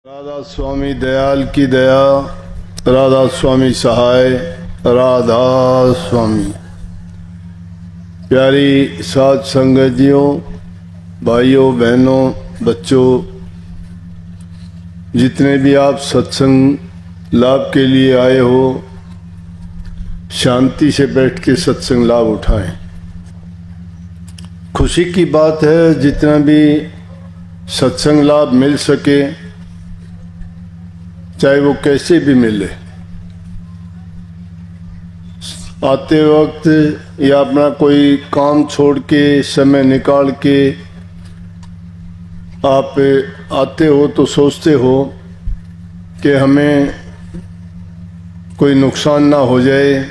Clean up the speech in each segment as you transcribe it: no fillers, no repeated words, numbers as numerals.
राधा स्वामी दयाल की दया, राधा स्वामी सहाय, राधा स्वामी। प्यारी साध संगतियों, भाइयों बहनों, बच्चों, जितने भी आप सत्संग लाभ के लिए आए हो, शांति से बैठ के सत्संग लाभ उठाएं। खुशी की बात है जितना भी सत्संग लाभ मिल सके, चाहे वो कैसे भी मिले, आते वक्त या अपना कोई काम छोड़ के समय निकाल के आप आते हो तो सोचते हो कि हमें कोई नुकसान ना हो जाए,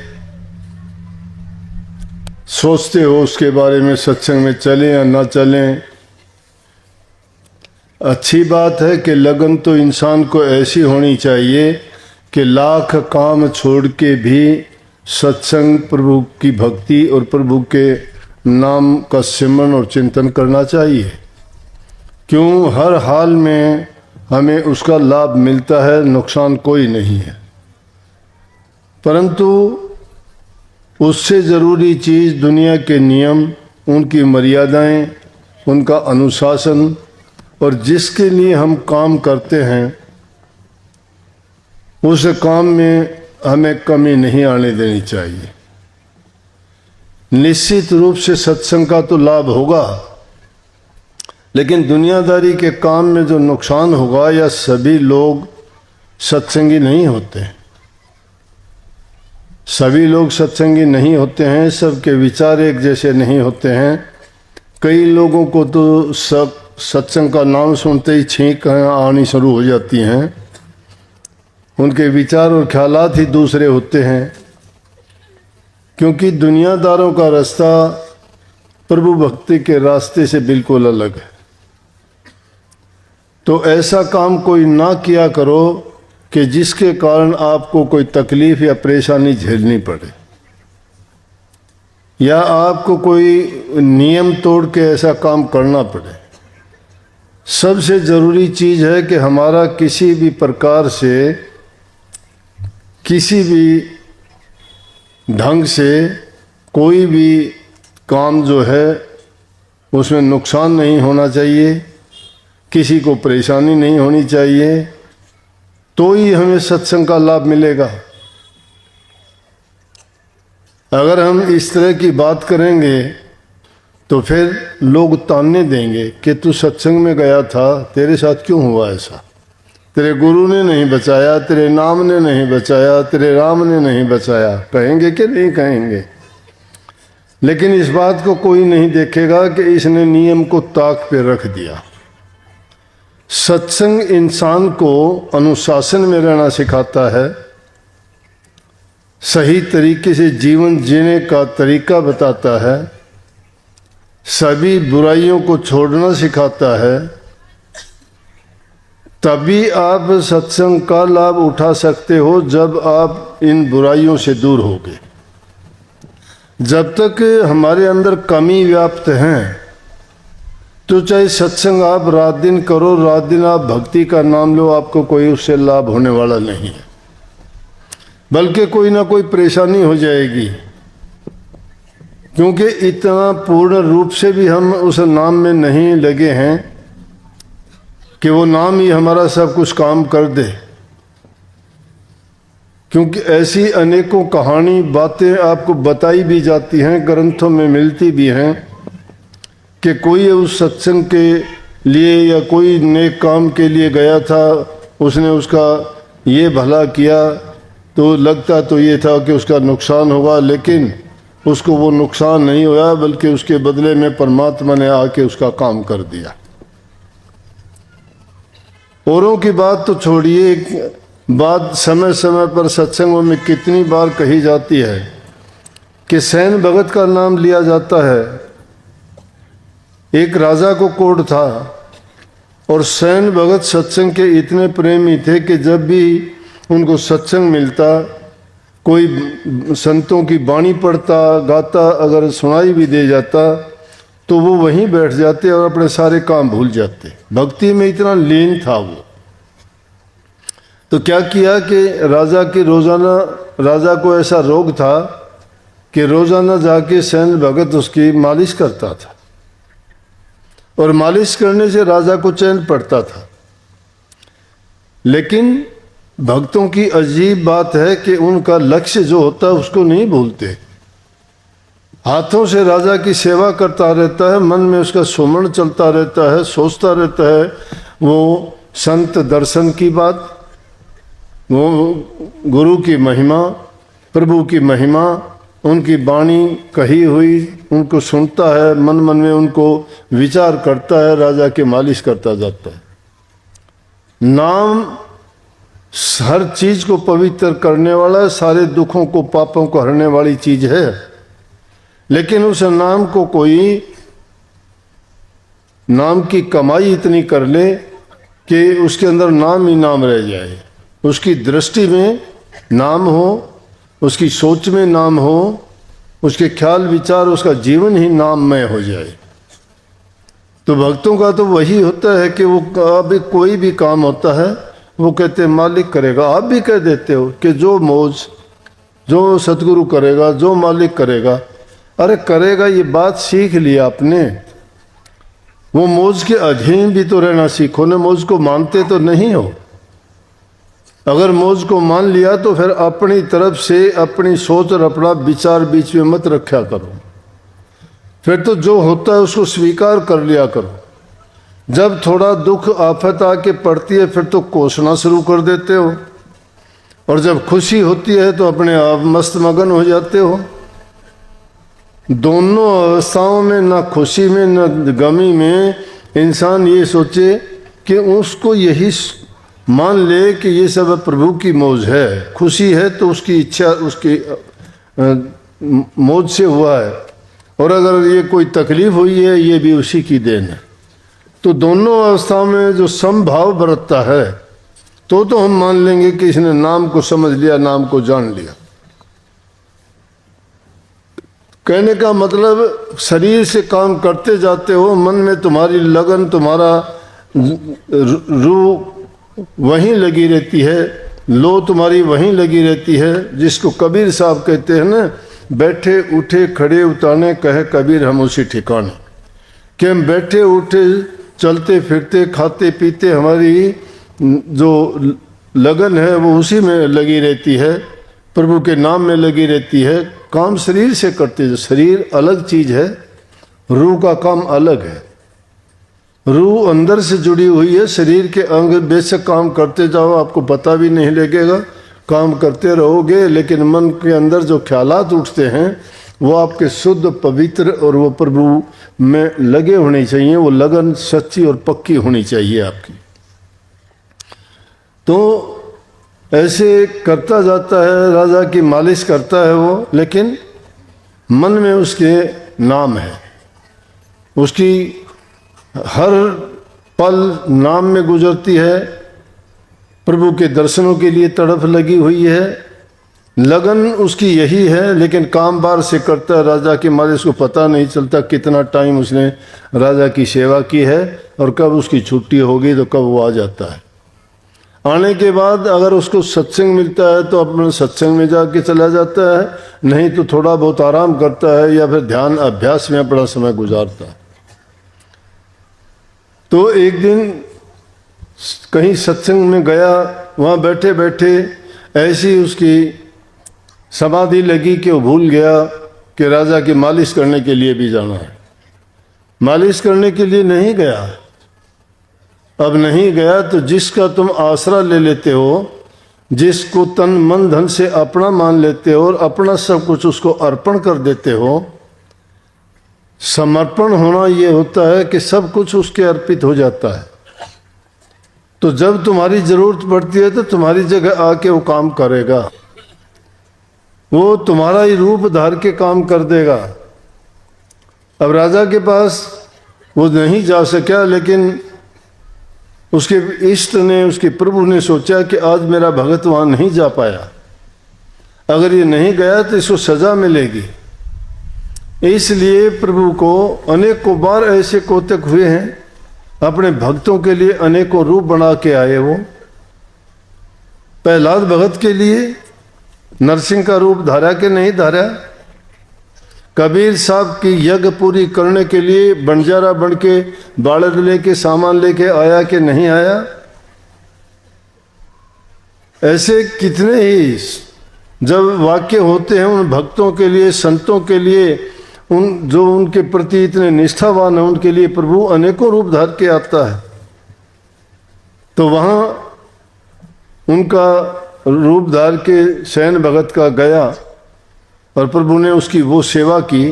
सोचते हो उसके बारे में, सत्संग में चलें या ना चलें। अच्छी बात है कि लगन तो इंसान को ऐसी होनी चाहिए कि लाख काम छोड़ के भी सत्संग, प्रभु की भक्ति और प्रभु के नाम का सिमरन और चिंतन करना चाहिए। क्यों? हर हाल में हमें उसका लाभ मिलता है, नुकसान कोई नहीं है। परंतु उससे ज़रूरी चीज़ दुनिया के नियम, उनकी मर्यादाएं, उनका अनुशासन और जिसके लिए हम काम करते हैं उस काम में हमें कमी नहीं आने देनी चाहिए। निश्चित रूप से सत्संग का तो लाभ होगा, लेकिन दुनियादारी के काम में जो नुकसान होगा, या सभी लोग सत्संगी नहीं होते, सभी लोग सत्संगी नहीं होते हैं, सबके विचार एक जैसे नहीं होते हैं। कई लोगों को तो सब सत्संग का नाम सुनते ही छींक आनी शुरू हो जाती हैं, उनके विचार और ख्यालात ही दूसरे होते हैं, क्योंकि दुनियादारों का रास्ता प्रभु भक्ति के रास्ते से बिल्कुल अलग है। तो ऐसा काम कोई ना किया करो कि जिसके कारण आपको कोई तकलीफ या परेशानी झेलनी पड़े, या आपको कोई नियम तोड़ के ऐसा काम करना पड़े। सबसे ज़रूरी चीज़ है कि हमारा किसी भी प्रकार से, किसी भी ढंग से कोई भी काम जो है उसमें नुकसान नहीं होना चाहिए, किसी को परेशानी नहीं होनी चाहिए, तो ही हमें सत्संग का लाभ मिलेगा। अगर हम इस तरह की बात करेंगे तो फिर लोग ताने देंगे कि तू सत्संग में गया था, तेरे साथ क्यों हुआ ऐसा? तेरे गुरु ने नहीं बचाया, तेरे नाम ने नहीं बचाया, तेरे राम ने नहीं बचाया। कहेंगे कि नहीं कहेंगे? लेकिन इस बात को कोई नहीं देखेगा कि इसने नियम को ताक पे रख दिया। सत्संग इंसान को अनुशासन में रहना सिखाता है, सही तरीके से जीवन जीने का तरीका बताता है, सभी बुराइयों को छोड़ना सिखाता है। तभी आप सत्संग का लाभ उठा सकते हो जब आप इन बुराइयों से दूर होगे। जब तक हमारे अंदर कमी व्याप्त है तो चाहे सत्संग आप रात दिन करो, रात दिन आप भक्ति का नाम लो, आपको कोई उससे लाभ होने वाला नहीं है, बल्कि कोई ना कोई परेशानी हो जाएगी। क्योंकि इतना पूर्ण रूप से भी हम उस नाम में नहीं लगे हैं कि वो नाम ही हमारा सब कुछ काम कर दे। क्योंकि ऐसी अनेकों कहानी, बातें आपको बताई भी जाती हैं, ग्रंथों में मिलती भी हैं कि कोई उस सत्संग के लिए या कोई नेक काम के लिए गया था, उसने उसका ये भला किया तो लगता तो ये था कि उसका नुकसान होगा, लेकिन उसको वो नुकसान नहीं हुआ, बल्कि उसके बदले में परमात्मा ने आके उसका काम कर दिया। औरों की बात तो छोड़िए, बात समय समय पर सत्संगों में कितनी बार कही जाती है कि सैन भगत का नाम लिया जाता है। एक राजा को कोढ़ था और सैन भगत सत्संग के इतने प्रेमी थे कि जब भी उनको सत्संग मिलता, कोई संतों की वाणी पढ़ता, गाता, अगर सुनाई भी दे जाता तो वो वहीं बैठ जाते और अपने सारे काम भूल जाते। भक्ति में इतना लीन था वो। तो क्या किया कि राजा को ऐसा रोग था कि रोजाना जाके सैन्य भगत उसकी मालिश करता था, और मालिश करने से राजा को चैन पड़ता था। लेकिन भक्तों की अजीब बात है कि उनका लक्ष्य जो होता है उसको नहीं भूलते। हाथों से राजा की सेवा करता रहता है, मन में उसका सुमरण चलता रहता है, सोचता रहता है वो संत दर्शन की बात, वो गुरु की महिमा, प्रभु की महिमा, उनकी वाणी कही हुई उनको सुनता है, मन मन में उनको विचार करता है, राजा की मालिश करता जाता है। नाम हर चीज को पवित्र करने वाला, सारे दुखों को पापों को हरने वाली चीज है। लेकिन उस नाम को कोई नाम की कमाई इतनी कर ले कि उसके अंदर नाम ही नाम रह जाए, उसकी दृष्टि में नाम हो, उसकी सोच में नाम हो, उसके ख्याल विचार, उसका जीवन ही नाममय हो जाए। तो भक्तों का तो वही होता है कि वो अभी कोई भी काम होता है वो कहते हैं मालिक करेगा। आप भी कह देते हो कि जो मौज, जो सतगुरु करेगा, जो मालिक करेगा। अरे करेगा ये बात सीख लिया आपने, वो मौज के अधीन भी तो रहना सीखो ना। मौज को मानते तो नहीं हो। अगर मौज को मान लिया तो फिर अपनी तरफ से अपनी सोच और अपना विचार बीच में मत रखा करो। फिर तो जो होता है उसको स्वीकार कर लिया करो। जब थोड़ा दुख आफत आके पड़ती है फिर तो कोसना शुरू कर देते हो, और जब खुशी होती है तो अपने आप मस्त मगन हो जाते हो। दोनों अवस्थाओं में, ना खुशी में न गमी में, इंसान ये सोचे कि उसको यही मान ले कि ये सब प्रभु की मौज है। खुशी है तो उसकी इच्छा, उसकी मौज से हुआ है, और अगर ये कोई तकलीफ हुई है ये भी उसी की देन है। तो दोनों अवस्थाओं में जो समभाव बरतता है तो हम मान लेंगे कि इसने नाम को समझ लिया, नाम को जान लिया। कहने का मतलब शरीर से काम करते जाते हो, मन में तुम्हारी लगन, तुम्हारा रूह वहीं लगी रहती है, लो तुम्हारी वहीं लगी रहती है। जिसको कबीर साहब कहते हैं ना, बैठे उठे खड़े उताने कहे कबीर हम उसी ठिकाने। कि हम बैठे उठे चलते फिरते खाते पीते हमारी जो लगन है वो उसी में लगी रहती है, प्रभु के नाम में लगी रहती है। काम शरीर से करते, जो शरीर अलग चीज है, रूह का काम अलग है। रूह अंदर से जुड़ी हुई है, शरीर के अंग बेशक काम करते जाओ, आपको पता भी नहीं लगेगा, काम करते रहोगे, लेकिन मन के अंदर जो ख्यालात उठते हैं वो आपके शुद्ध पवित्र और वो प्रभु में लगे होने चाहिए। वो लगन सच्ची और पक्की होनी चाहिए आपकी। तो ऐसे करता जाता है, राजा की मालिश करता है वो, लेकिन मन में उसके नाम है, उसकी हर पल नाम में गुजरती है, प्रभु के दर्शनों के लिए तड़प लगी हुई है, लगन उसकी यही है। लेकिन काम बार से करता है राजा की मालिश को पता नहीं चलता कितना टाइम उसने राजा की सेवा की है और कब उसकी छुट्टी होगी तो कब वो आ जाता है। आने के बाद अगर उसको सत्संग मिलता है तो अपने सत्संग में जाके चला जाता है, नहीं तो थोड़ा बहुत आराम करता है या फिर ध्यान अभ्यास में अपना समय गुजारता है। तो एक दिन कहीं सत्संग में गया, वहाँ बैठे बैठे ऐसी उसकी समाधि लगी कि वो भूल गया कि राजा की मालिश करने के लिए भी जाना है। मालिश करने के लिए नहीं गया। अब नहीं गया तो जिसका तुम आसरा ले लेते हो, जिसको तन मन धन से अपना मान लेते हो और अपना सब कुछ उसको अर्पण कर देते हो, समर्पण होना ये होता है कि सब कुछ उसके अर्पित हो जाता है। तो जब तुम्हारी जरूरत पड़ती है तो तुम्हारी जगह आके वो काम करेगा, वो तुम्हारा ही रूप धार के काम कर देगा। अब राजा के पास वो नहीं जा सका, लेकिन उसके इष्ट ने, उसके प्रभु ने सोचा कि आज मेरा भगत वहां नहीं जा पाया, अगर ये नहीं गया तो इसको सजा मिलेगी। इसलिए प्रभु को अनेकों बार ऐसे कोतक हुए हैं, अपने भक्तों के लिए अनेकों रूप बना के आए वो। प्रहलाद भगत के लिए नरसिंह का रूप धारा के नहीं धारा? कबीर साहब की यज्ञ पूरी करने के लिए बंजारा बन के बालद लेके सामान लेके आया कि नहीं आया? ऐसे कितने ही जब वाक्य होते हैं उन भक्तों के लिए, संतों के लिए, उन जो उनके प्रति इतने निष्ठावान हैं उनके लिए प्रभु अनेकों रूप धार के आता है। तो वहाँ उनका रूप धार के शयन भगत का गया और प्रभु ने उसकी वो सेवा की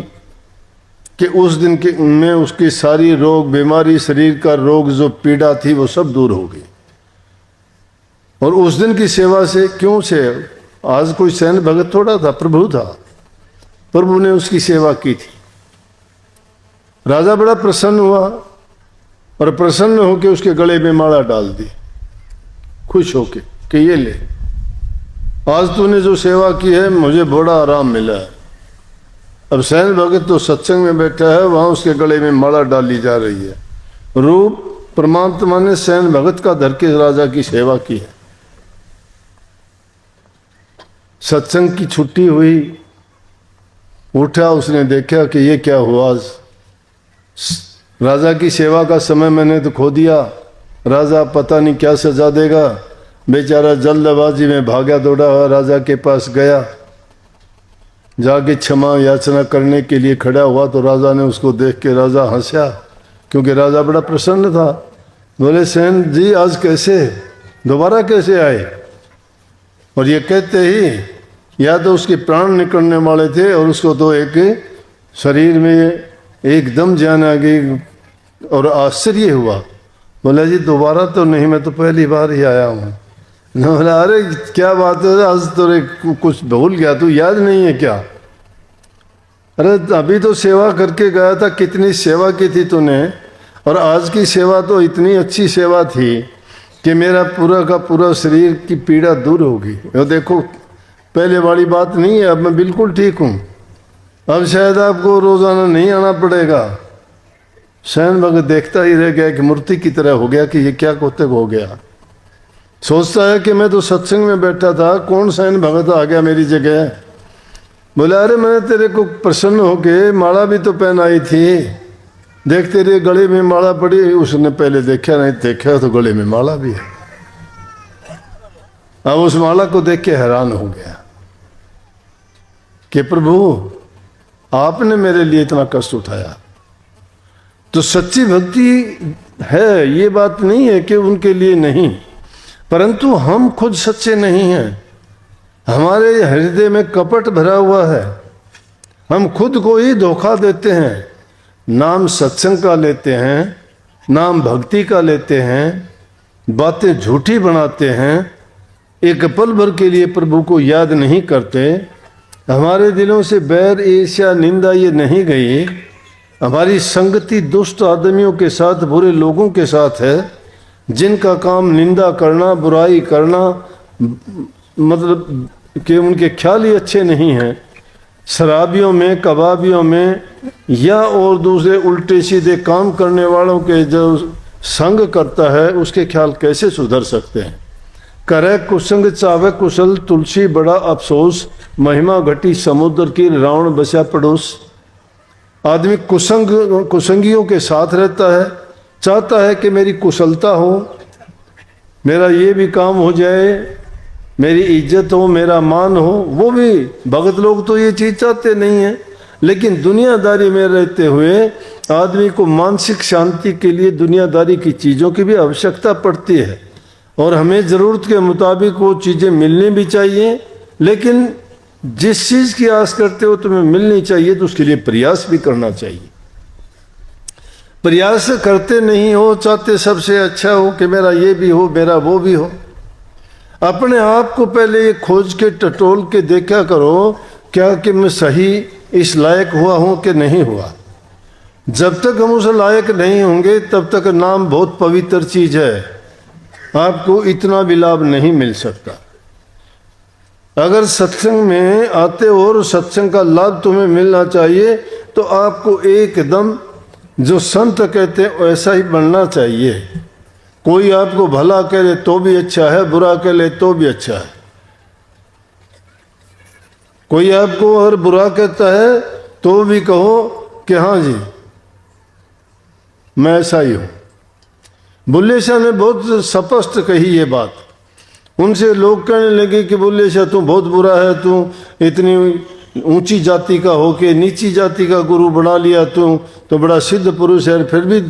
कि उस दिन के में उसकी सारी रोग बीमारी, शरीर का रोग जो पीड़ा थी वो सब दूर हो गई। और उस दिन की सेवा से क्यों से आज कोई शयन भगत थोड़ा था, प्रभु था। प्रभु ने उसकी सेवा की थी। राजा बड़ा प्रसन्न हुआ और प्रसन्न होकर उसके गले में माला डाल दी, खुश होके कि ये ले, आज तूने जो सेवा की है मुझे बड़ा आराम मिला है। अब शयन भगत तो सत्संग में बैठा है, वहां उसके गले में माला डाली जा रही है। रूप परमात्मा ने शयन भगत का धर के राजा की सेवा की है। सत्संग की छुट्टी हुई, उठा, उसने देखा कि ये क्या हुआ, आज राजा की सेवा का समय मैंने तो खो दिया। राजा पता नहीं क्या सजा देगा। बेचारा जल्दबाजी में भागा दौड़ा हुआ राजा के पास गया, जाके क्षमा याचना करने के लिए खड़ा हुआ तो राजा ने उसको देख के राजा हंसा, क्योंकि राजा बड़ा प्रसन्न था। बोले सेन जी आज कैसे, दोबारा कैसे आए? और ये कहते ही या तो उसके प्राण निकलने वाले थे और उसको तो एक शरीर में एकदम जान आ गई और आश्चर्य हुआ। बोला जी दोबारा तो नहीं, मैं तो पहली बार ही आया हूँ। बोला अरे क्या बात है, आज तो कुछ भूल गया, तू याद नहीं है क्या? अरे अभी तो सेवा करके गया था, कितनी सेवा की थी तूने, और आज की सेवा तो इतनी अच्छी सेवा थी कि मेरा पूरा का पूरा शरीर की पीड़ा दूर होगी। और देखो पहले वाली बात नहीं है, अब मैं बिल्कुल ठीक हूँ, अब शायद आपको रोजाना नहीं आना पड़ेगा। शयन भगत देखता ही रह गया कि मूर्ति की तरह हो गया कि ये क्या कोतक हो गया। सोचता है कि मैं तो सत्संग में बैठा था, कौन शयन भगत आ गया मेरी जगह। बोला अरे मैंने तेरे को प्रसन्न होके माला भी तो पहनाई थी, देख तेरे गले में माला पड़ी। उसने पहले देखा नहीं, देखा तो गले में माला भी है। अब उस माला को देख के हैरान हो गया कि प्रभु आपने मेरे लिए इतना कष्ट उठाया। तो सच्ची भक्ति है, ये बात नहीं है कि उनके लिए नहीं, परंतु हम खुद सच्चे नहीं हैं। हमारे हृदय में कपट भरा हुआ है, हम खुद को ही धोखा देते हैं। नाम सत्संग का लेते हैं, नाम भक्ति का लेते हैं, बातें झूठी बनाते हैं, एक पल भर के लिए प्रभु को याद नहीं करते। हमारे दिलों से बैर, ईर्ष्या, निंदा ये नहीं गई। हमारी संगति दुष्ट आदमियों के साथ, बुरे लोगों के साथ है, जिनका काम निंदा करना, बुराई करना, मतलब कि उनके ख्याल ही अच्छे नहीं हैं। शराबियों में, कबाबियों में या और दूसरे उल्टे सीधे काम करने वालों के जो संग करता है उसके ख्याल कैसे सुधर सकते हैं। करे कुसंग चावे कुशल, तुलसी बड़ा अफसोस, महिमा घटी समुद्र की, रावण बसा पड़ोस। आदमी कुसंगियों के साथ रहता है, चाहता है कि मेरी कुशलता हो, मेरा ये भी काम हो जाए, मेरी इज्जत हो, मेरा मान हो। वो भी भगत लोग तो ये चीज़ चाहते नहीं हैं, लेकिन दुनियादारी में रहते हुए आदमी को मानसिक शांति के लिए दुनियादारी की चीज़ों की भी आवश्यकता पड़ती है। और हमें ज़रूरत के मुताबिक वो चीज़ें मिलनी भी चाहिए, लेकिन जिस चीज़ की आस करते हो तुम्हें मिलनी चाहिए तो उसके लिए प्रयास भी करना चाहिए। प्रयास करते नहीं हो, चाहते सबसे अच्छा हो कि मेरा ये भी हो, मेरा वो भी हो। अपने आप को पहले ये खोज के टटोल के देखा करो क्या कि मैं सही इस लायक हुआ हूँ कि नहीं हुआ। जब तक हम उस लायक नहीं होंगे तब तक नाम बहुत पवित्र चीज़ है, आपको इतना भी लाभ नहीं मिल सकता। अगर सत्संग में आते हो और सत्संग का लाभ तुम्हें मिलना चाहिए तो आपको एकदम जो संत कहते हैं वैसा ही बनना चाहिए। कोई आपको भला कह ले तो भी अच्छा है, बुरा कह ले तो भी अच्छा है। कोई आपको अगर बुरा कहता है तो भी कहो कि हाँ जी मैं ऐसा ही हूं। बुल्ले शाह ने बहुत स्पष्ट कही ये बात। उनसे लोग कहने लगे कि बुल्ले शाह तू बहुत बुरा है, तू इतनी ऊंची जाति का होके नीची जाति का गुरु बना लिया, तू तो बड़ा सिद्ध पुरुष है, फिर भी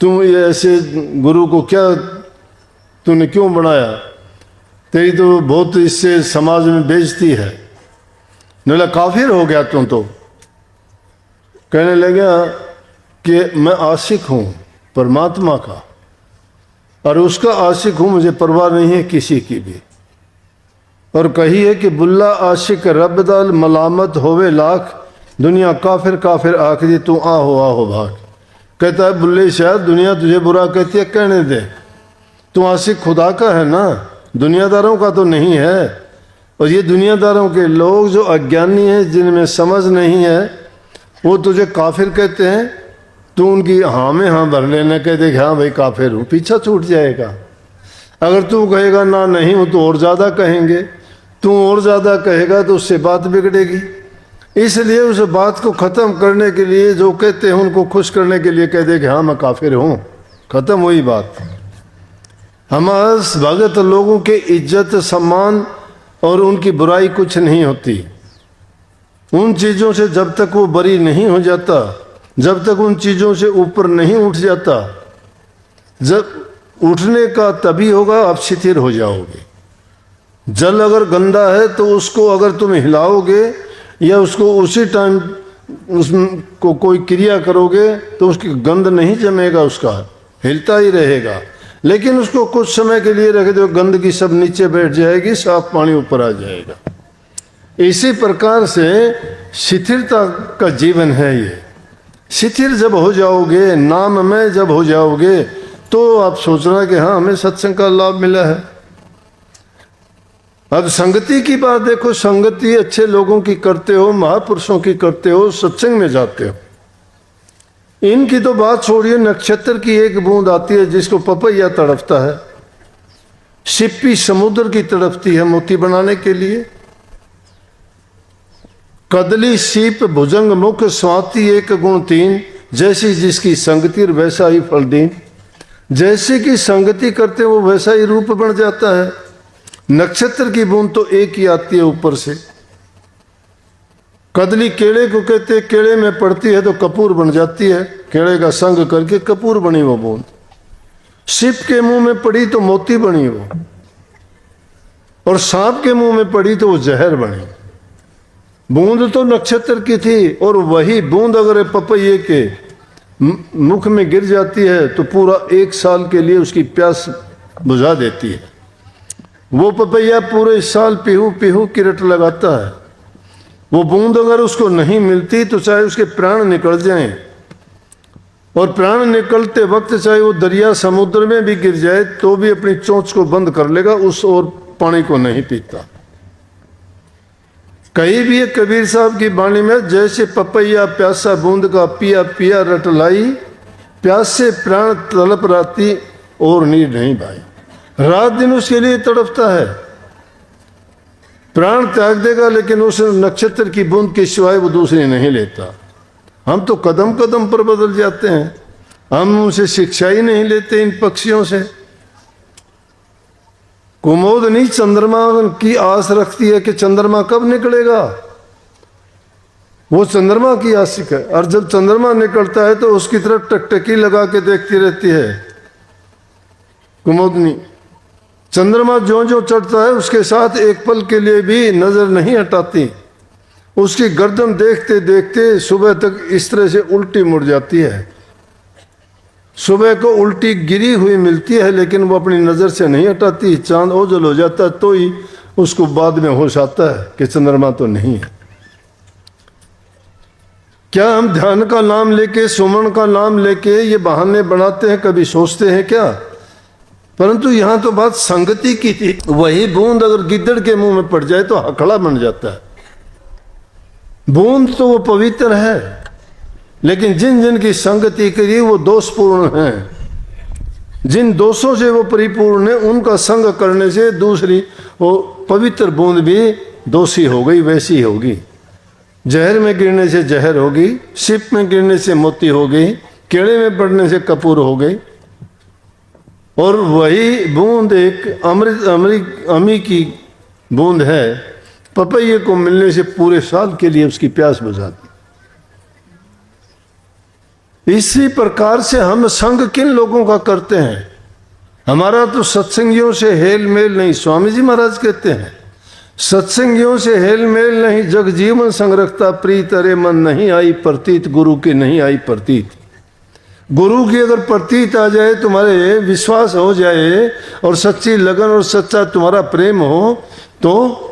तुम ये ऐसे गुरु को क्या तूने क्यों बनाया, तेरी तो बहुत इससे समाज में बेइज्जती है। बोला काफिर हो गया तुम तो। कहने लगा कि मैं आशिक हूं परमात्मा का और उसका आशिक हूं, मुझे परवाह नहीं है किसी की भी। और कही है कि बुल्ला आशिक रब दाल मलामत होवे लाख, दुनिया काफिर काफिर आखिरी तू आहो भाग। कहता है बुल्ले शाह दुनिया तुझे बुरा कहती है कहने दे, तू आशिक खुदा का है ना, दुनियादारों का तो नहीं है। और ये दुनियादारों के लोग जो अज्ञानी हैं, जिनमें समझ नहीं है, वो तुझे काफिर कहते हैं, तू उनकी हाँ में हाँ भर लेना, कह दे हाँ भाई काफिर हूँ, पीछा छूट जाएगा। अगर तू कहेगा ना नहीं हूँ तो और ज़्यादा कहेंगे, तू और ज़्यादा कहेगा तो उससे बात बिगड़ेगी। इसलिए उस बात को ख़त्म करने के लिए जो कहते हैं उनको खुश करने के लिए कह दे कि हाँ मैं काफिर हूँ, ख़त्म हुई बात। हमारे भगत लोगों के इज्जत सम्मान और उनकी बुराई कुछ नहीं होती। उन चीज़ों से जब तक वो बरी नहीं हो जाता, जब तक उन चीज़ों से ऊपर नहीं उठ जाता, जब उठने का तभी होगा आप शिथिल हो जाओगे। जल अगर गंदा है तो उसको अगर तुम हिलाओगे या उसको उसी टाइम उसको कोई क्रिया करोगे तो उसकी गंध नहीं जमेगा, उसका हिलता ही रहेगा। लेकिन उसको कुछ समय के लिए रख दो, गंदगी सब नीचे बैठ जाएगी, साफ पानी ऊपर आ जाएगा। इसी प्रकार से शिथिलता का जीवन है ये। शिथिल जब हो जाओगे, नाम में जब हो जाओगे, तो आप सोचना कि हाँ हमें सत्संग का लाभ मिला है। अब संगति की बात देखो, संगति अच्छे लोगों की करते हो, महापुरुषों की करते हो, सत्संग में जाते हो। इनकी तो बात छोड़िए, नक्षत्र की एक बूंद आती है जिसको पपैया तड़पता है, सिप्पी समुद्र की तड़पती है मोती बनाने के लिए। कदली सीप भुजंग मुख स्वाति एक गुण तीन, जैसी जिसकी संगति वैसा ही फल दीन। जैसे की संगति करते वो वैसा ही रूप बन जाता है। नक्षत्र की बूंद तो एक ही आती है ऊपर से। कदली केले को कहते हैं, केले में पड़ती है तो कपूर बन जाती है, केले का संग करके कपूर बनी वो बूंद। सिप के मुंह में पड़ी तो मोती बनी वो, और सांप के मुंह में पड़ी तो वो जहर बनी। बूंद तो नक्षत्र की थी, और वही बूंद अगर पपैये के मुख में गिर जाती है तो पूरा 1 साल के लिए उसकी प्यास बुझा देती है। वो पपैया पूरे साल पीहू पीहू की रट लगाता है। वो बूंद अगर उसको नहीं मिलती तो चाहे उसके प्राण निकल जाएं, और प्राण निकलते वक्त चाहे वो दरिया समुद्र में भी गिर जाए तो भी अपनी चोंच को बंद कर लेगा, उस और पानी को नहीं पीता। कहीं भी कबीर साहब की वाणी में, जैसे पपैया प्यासा बूंद का पिया पिया रट लाई, प्यास से प्राण तड़प राती और नीर नहीं भाई। रात दिन उसके लिए तड़पता है, प्राण त्याग देगा लेकिन उस नक्षत्र की बूंद के सिवाय वो दूसरी नहीं लेता। हम तो कदम कदम पर बदल जाते हैं, हम उनसे शिक्षा ही नहीं लेते इन पक्षियों से। कुमोदनी चंद्रमा की आस रखती है कि चंद्रमा कब निकलेगा, वो चंद्रमा की आशिक है। और जब चंद्रमा निकलता है तो उसकी तरफ टकटकी लगा के देखती रहती है कुमोदनी। चंद्रमा जो जो चढ़ता है उसके साथ एक पल के लिए भी नजर नहीं हटाती। उसकी गर्दन देखते देखते सुबह तक इस तरह से उल्टी मुड़ जाती है। सुबह को उल्टी गिरी हुई मिलती है लेकिन वो अपनी नज़र से नहीं हटाती। चांद ओझल हो जाता है तो ही उसको बाद में होश आता है कि चंद्रमा तो नहीं है। क्या हम ध्यान का नाम लेके, सुमन का नाम लेके ये बहाने बनाते हैं, कभी सोचते हैं क्या? परंतु यहां तो बात संगति की थी। वही बूंद अगर गिद्दड़ के मुंह में पड़ जाए तो हकड़ा बन जाता है। बूंद तो वो पवित्र है, लेकिन जिन जिन की संगति करी वो दोषपूर्ण हैं। जिन दोषों से वो परिपूर्ण है उनका संग करने से दूसरी वो पवित्र बूंद भी दोषी हो गई, वैसी होगी। जहर में गिरने से जहर होगी, सिप में गिरने से मोती हो गई, केड़े में पड़ने से कपूर हो गई। और वही बूंद एक अमी की बूंद है, पपैये को मिलने से पूरे साल के लिए उसकी प्यास बुझाती। इसी प्रकार से हम संग किन लोगों का करते हैं? हमारा तो सत्संगियों से हेल मेल नहीं। स्वामी जी महाराज कहते हैं, सत्संगियों से हेल मेल नहीं, जग जीवन संग रखता प्रीत, अरे मन नहीं आई प्रतीत, गुरु की नहीं आई प्रतीत। गुरु की अगर प्रतीत आ जाए, तुम्हारे विश्वास हो जाए और सच्ची लगन और सच्चा तुम्हारा प्रेम हो, तो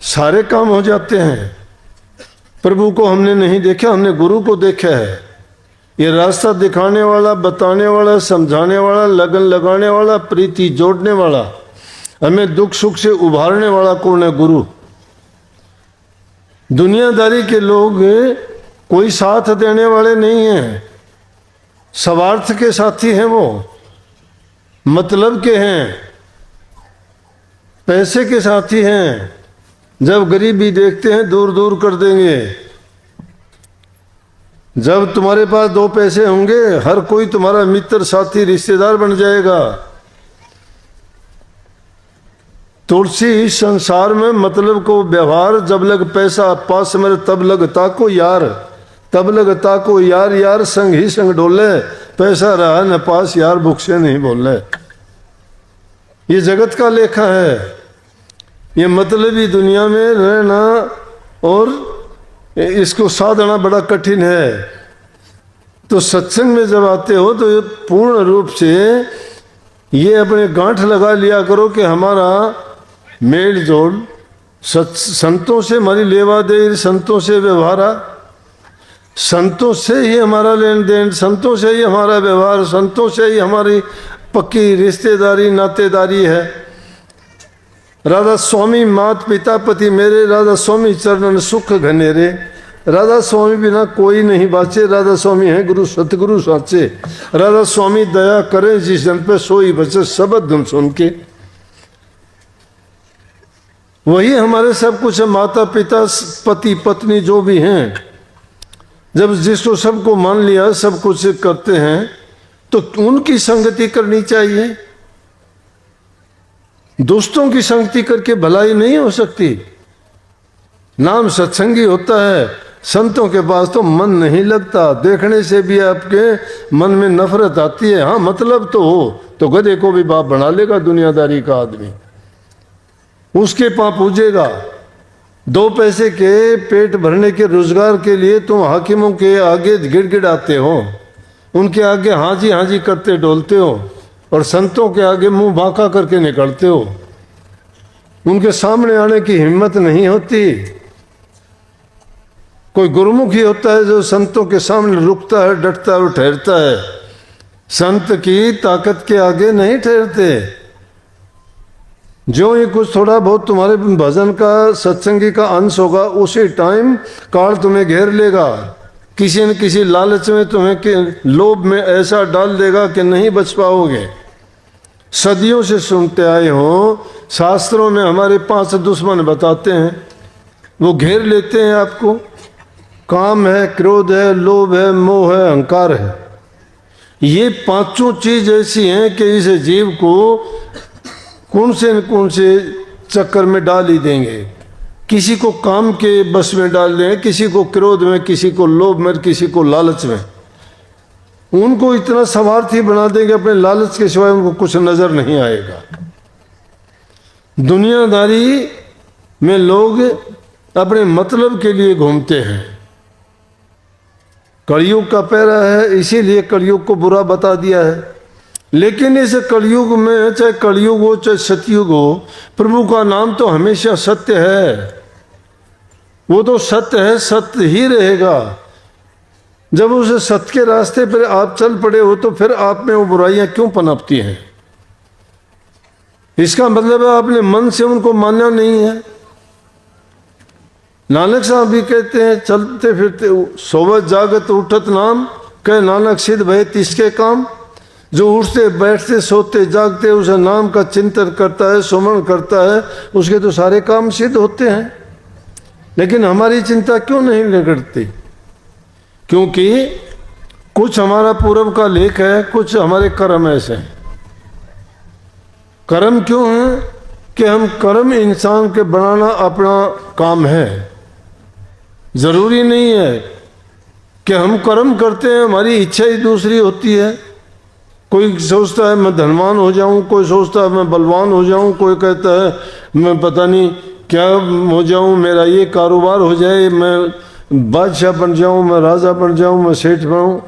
सारे काम हो जाते हैं। प्रभु को हमने नहीं देखा, हमने गुरु को देखा है। ये रास्ता दिखाने वाला, बताने वाला, समझाने वाला, लगन लगाने वाला, प्रीति जोड़ने वाला, हमें दुख सुख से उभारने वाला कौन है? गुरु। दुनियादारी के लोग कोई साथ देने वाले नहीं हैं, स्वार्थ के साथी हैं, वो मतलब के हैं, पैसे के साथी हैं। जब गरीबी देखते हैं दूर दूर कर देंगे। जब तुम्हारे पास 2 पैसे होंगे, हर कोई तुम्हारा मित्र, साथी, रिश्तेदार बन जाएगा। तुलसी संसार में मतलब को व्यवहार, जब लग पैसा पास मेरे तब लगता को यार, तब लगता को यार, यार संग ही संग डोले, पैसा रहा न पास यार भूख से नहीं बोले। ये जगत का लेखा है। ये मतलबी दुनिया में रहना और इसको साधना बड़ा कठिन है। तो सत्संग में जब आते हो तो ये पूर्ण रूप से ये अपने गांठ लगा लिया करो कि हमारा मेल जोड़ संतों से, हमारी लेवा दे, संतों से व्यवहारा, संतों से ही हमारा लेन देन, संतों से ही हमारा व्यवहार, संतों से ही हमारी पक्की रिश्तेदारी, नातेदारी है। राधा स्वामी मात पिता पति मेरे, राधा स्वामी चरणन सुख घनेरे। राधा स्वामी बिना कोई नहीं बाचे, राधा स्वामी है गुरु सतगुरु साचे। राधा स्वामी दया करे जिस जन पे सोई बचे, शब्द धुन सुन के। वही हमारे सब कुछ है, माता पिता पति पत्नी जो भी हैं। जब जिसको सबको मान लिया, सब कुछ करते हैं, तो उनकी संगति करनी चाहिए। दोस्तों की संगति करके भलाई नहीं हो सकती। नाम सत्संगी होता है, संतों के पास तो मन नहीं लगता। देखने से भी आपके मन में नफरत आती है। हाँ मतलब तो हो तो गधे को भी बाप बना लेगा दुनियादारी का आदमी, उसके पांव पूजेगा। 2 पैसे के पेट भरने के रोजगार के लिए तुम हाकिमों के आगे गिड़गिड़ाते हो, उनके आगे हाँ जी करते डोलते हो, और संतों के आगे मुंह बांका करके निकलते हो। उनके सामने आने की हिम्मत नहीं होती। कोई गुरुमुखी होता है जो संतों के सामने रुकता है, डटता है और ठहरता है। संत की ताकत के आगे नहीं ठहरते। जो ही कुछ थोड़ा बहुत तुम्हारे भजन का, सत्संगी का अंश होगा, उसी टाइम काल तुम्हें घेर लेगा। किसी न किसी लालच में तुम्हें लोभ में ऐसा डाल देगा कि नहीं बच पाओगे। सदियों से सुनते आए हो, शास्त्रों में हमारे 5 दुश्मन बताते हैं, वो घेर लेते हैं आपको। काम है, क्रोध है, लोभ है, मोह है, अहंकार है। ये 5 चीज ऐसी हैं कि इस जीव को कौन से चक्कर में डाल ही देंगे। किसी को काम के बस में डाल देंगे, किसी को क्रोध में, किसी को लोभ में, किसी को लालच में। उनको इतना स्वार्थी बना देंगे, अपने लालच के सिवाय उनको कुछ नजर नहीं आएगा। दुनियादारी में लोग अपने मतलब के लिए घूमते हैं। कलयुग का पैरा है, इसीलिए कलयुग को बुरा बता दिया है। लेकिन इस कलयुग में, चाहे कलयुग हो चाहे सतयुग हो, प्रभु का नाम तो हमेशा सत्य है। वो तो सत्य है, सत्य ही रहेगा। जब उस सत्य के रास्ते पर आप चल पड़े हो तो फिर आप में वो बुराइयां क्यों पनपती हैं? इसका मतलब है आपने मन से उनको माना नहीं है। नानक साहब भी कहते हैं, चलते फिरते सोवत जागत उठत नाम कह नानक सिद्ध भय तिसके काम, जो उठते बैठते सोते जागते उस नाम का चिंतन करता है, सुमरण करता है, उसके तो सारे काम सिद्ध होते हैं। लेकिन हमारी चिंता क्यों नहीं करती? क्योंकि कुछ हमारा पूर्व का लेख है, कुछ हमारे कर्म ऐसे हैं। कर्म क्यों है कि हम कर्म इंसान के बनाना अपना काम है। जरूरी नहीं है कि हम कर्म करते हैं, हमारी इच्छा ही दूसरी होती है। कोई सोचता है मैं धनवान हो जाऊं, कोई सोचता है मैं बलवान हो जाऊं, कोई कहता है मैं पता नहीं क्या हो जाऊं, मेरा ये कारोबार हो जाए, मैं बादशाह बन जाऊं, मैं राजा बन जाऊं, मैं सेठ बनूं।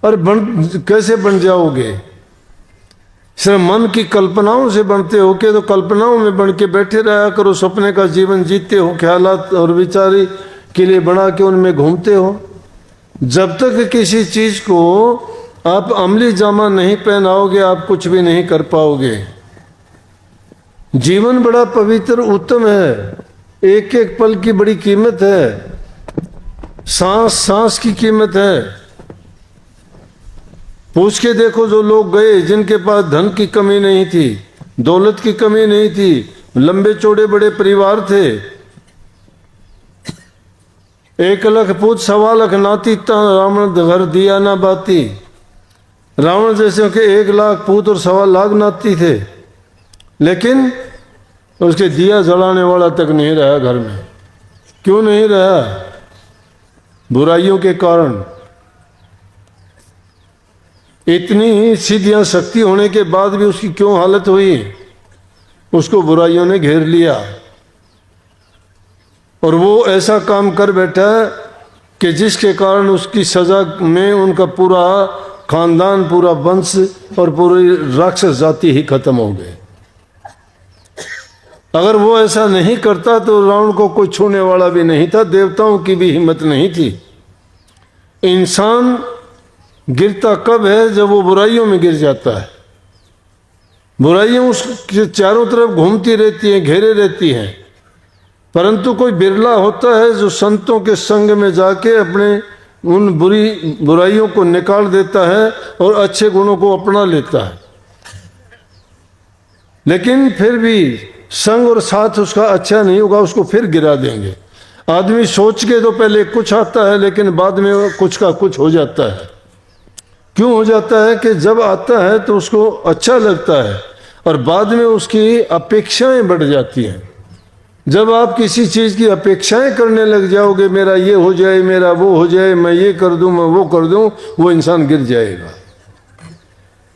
अरे कैसे बन जाओगे? सिर्फ मन की कल्पनाओं से बनते हो के, तो कल्पनाओं में बन के बैठे रहा करो, सपने का जीवन जीते हो, ख्यालात और विचारी के लिए बना के उनमें घूमते हो। जब तक किसी चीज को आप अमली जामा नहीं पहनाओगे, आप कुछ भी नहीं कर पाओगे। जीवन बड़ा पवित्र उत्तम है, एक एक पल की बड़ी कीमत है, सांस सांस की कीमत है। पूछ के देखो जो लोग गए जिनके पास धन की कमी नहीं थी, दौलत की कमी नहीं थी, लंबे चौड़े बड़े परिवार थे, 1 लाख पूत 1.25 लाख नाती, रावण घर दिया ना बाती। रावण जैसे के 1 लाख पूत और 1.25 लाख नाती थे, लेकिन उसके दिया जलाने वाला तक नहीं रहा घर में। क्यों नहीं रहा? बुराइयों के कारण। इतनी सिद्धियां शक्ति होने के बाद भी उसकी क्यों हालत हुई? उसको बुराइयों ने घेर लिया और वो ऐसा काम कर बैठा कि जिसके कारण उसकी सजा में उनका पूरा खानदान, पूरा वंश और पूरी राक्षस जाति ही खत्म हो गए। अगर वो ऐसा नहीं करता तो रावण को कोई छूने वाला भी नहीं था, देवताओं की भी हिम्मत नहीं थी। इंसान गिरता कब है? जब वो बुराइयों में गिर जाता है। बुराइयां उसके चारों तरफ घूमती रहती हैं, घेरे रहती हैं, परंतु कोई बिरला होता है जो संतों के संग में जाके अपने उन बुराइयों को निकाल देता है और अच्छे गुणों को अपना लेता है। लेकिन फिर भी संग और साथ उसका अच्छा नहीं होगा, उसको फिर गिरा देंगे। आदमी सोच के तो पहले कुछ आता है, लेकिन बाद में कुछ का कुछ हो जाता है। क्यों हो जाता है कि जब आता है तो उसको अच्छा लगता है और बाद में उसकी अपेक्षाएं बढ़ जाती हैं। जब आप किसी चीज़ की अपेक्षाएं करने लग जाओगे, मेरा ये हो जाए, मेरा वो हो जाए, मैं ये कर दूं, मैं वो कर दूं, वो इंसान गिर जाएगा।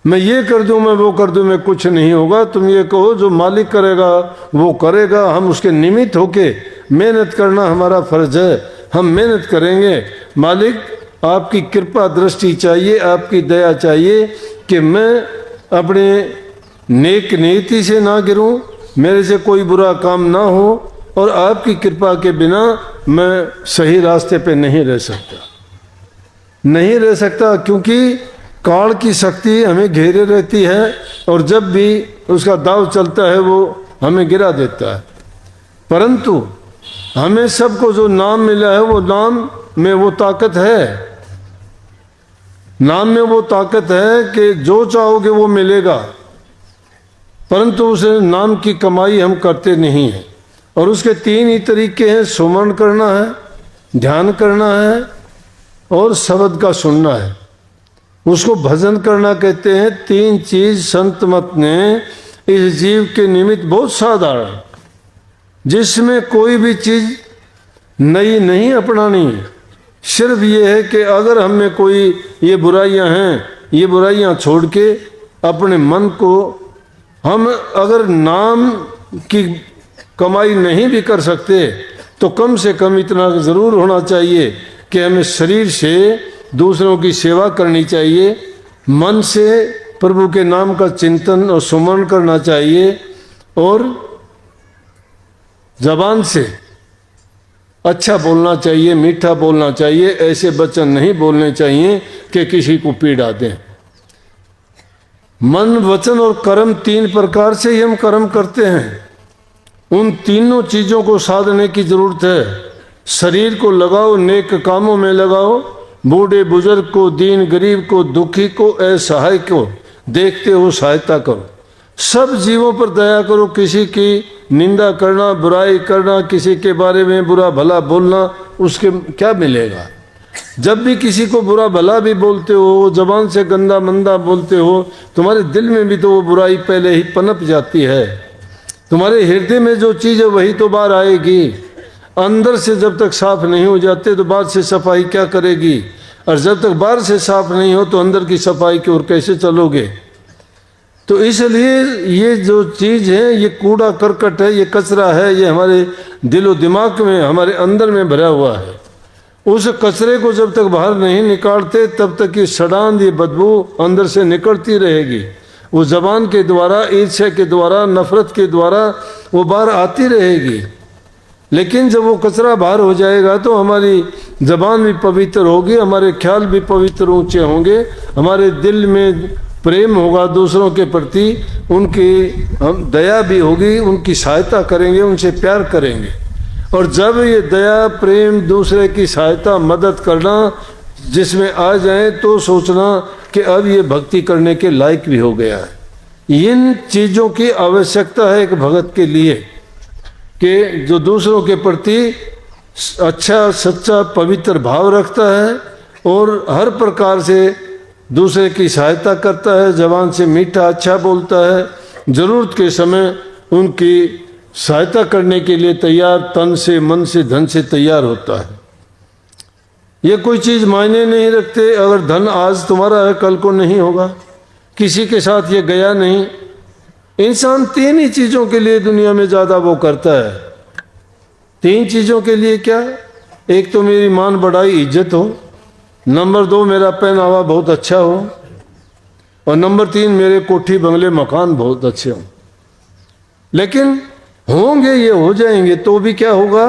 मैं ये कर दूं, मैं वो कर दूं, मैं कुछ नहीं होगा। तुम ये कहो जो मालिक करेगा वो करेगा, हम उसके निमित्त होके मेहनत करना हमारा फर्ज है, हम मेहनत करेंगे। मालिक आपकी कृपा दृष्टि चाहिए, आपकी दया चाहिए कि मैं अपने नेक नीति से ना गिरूं, मेरे से कोई बुरा काम ना हो, और आपकी कृपा के बिना मैं सही रास्ते पे नहीं रह सकता, नहीं रह सकता। क्योंकि काल की शक्ति हमें घेरे रहती है और जब भी उसका दाव चलता है वो हमें गिरा देता है। परंतु हमें सबको जो नाम मिला है वो नाम में वो ताकत है, नाम में वो ताकत है कि जो चाहोगे वो मिलेगा। परंतु उस नाम की कमाई हम करते नहीं हैं। और उसके 3 ही तरीके हैं, सुमरण करना है, ध्यान करना है और शब्द का सुनना है। उसको भजन करना कहते हैं। 3 चीज संत मत ने इस जीव के निमित्त बहुत साधारण, जिसमें कोई भी चीज नई नहीं अपनानी। सिर्फ ये है कि अगर हम में कोई ये बुराइयां हैं, ये बुराइयां छोड़ के अपने मन को हम अगर नाम की कमाई नहीं भी कर सकते तो कम से कम इतना ज़रूर होना चाहिए कि हमें शरीर से दूसरों की सेवा करनी चाहिए, मन से प्रभु के नाम का चिंतन और सुमरण करना चाहिए, और जबान से अच्छा बोलना चाहिए, मीठा बोलना चाहिए। ऐसे वचन नहीं बोलने चाहिए कि किसी को पीड़ा दें। मन, वचन और कर्म 3 प्रकार से ही हम कर्म करते हैं। उन तीनों चीज़ों को साधने की जरूरत है। शरीर को लगाओ, नेक कामों में लगाओ, बूढ़े बुजुर्ग को, दीन गरीब को, दुखी को, असहाय को देखते हो सहायता करो। सब जीवों पर दया करो। किसी की निंदा करना, बुराई करना, किसी के बारे में बुरा भला बोलना, उसके क्या मिलेगा? जब भी किसी को बुरा भला भी बोलते हो, जबान से गंदा मंदा बोलते हो, तुम्हारे दिल में भी तो वो बुराई पहले ही पनप जाती है। तुम्हारे हृदय में जो चीज़ है वही तो बाहर आएगी। अंदर से जब तक साफ नहीं हो जाते तो बाहर से सफाई क्या करेगी? और जब तक बाहर से साफ नहीं हो तो अंदर की सफाई की ओर कैसे चलोगे? तो इसलिए ये जो चीज़ है, ये कूड़ा करकट है, ये कचरा है, ये हमारे दिलो दिमाग में, हमारे अंदर में भरा हुआ है। उस कचरे को जब तक बाहर नहीं निकालते तब तक ये सड़ान, ये बदबू अंदर से निकलती रहेगी। वो जबान के द्वारा, ईर्ष्या के द्वारा, नफरत के द्वारा वो बाहर आती रहेगी। लेकिन जब वो कचरा बाहर हो जाएगा तो हमारी जबान भी पवित्र होगी, हमारे ख्याल भी पवित्र ऊंचे होंगे, हमारे दिल में प्रेम होगा दूसरों के प्रति, उनकी हम दया भी होगी, उनकी सहायता करेंगे, उनसे प्यार करेंगे। और जब ये दया, प्रेम, दूसरे की सहायता, मदद करना जिसमें आ जाए तो सोचना कि अब ये भक्ति करने के लायक भी हो गया है। इन चीज़ों की आवश्यकता है एक भगत के लिए कि जो दूसरों के प्रति अच्छा, सच्चा, पवित्र भाव रखता है और हर प्रकार से दूसरे की सहायता करता है, जबान से मीठा अच्छा बोलता है, ज़रूरत के समय उनकी सहायता करने के लिए तैयार, तन से, मन से, धन से तैयार होता है। ये कोई चीज़ मायने नहीं रखते। अगर धन आज तुम्हारा है कल को नहीं होगा, किसी के साथ ये गया नहीं। इंसान तीन ही चीज़ों के लिए दुनिया में ज़्यादा वो करता है। तीन चीज़ों के लिए क्या? एक तो मेरी मान बढ़ाई, इज्जत हो। नंबर 2 मेरा पहनावा बहुत अच्छा हो। और नंबर 3 मेरे कोठी बंगले मकान बहुत अच्छे हों। लेकिन होंगे, ये हो जाएंगे तो भी क्या होगा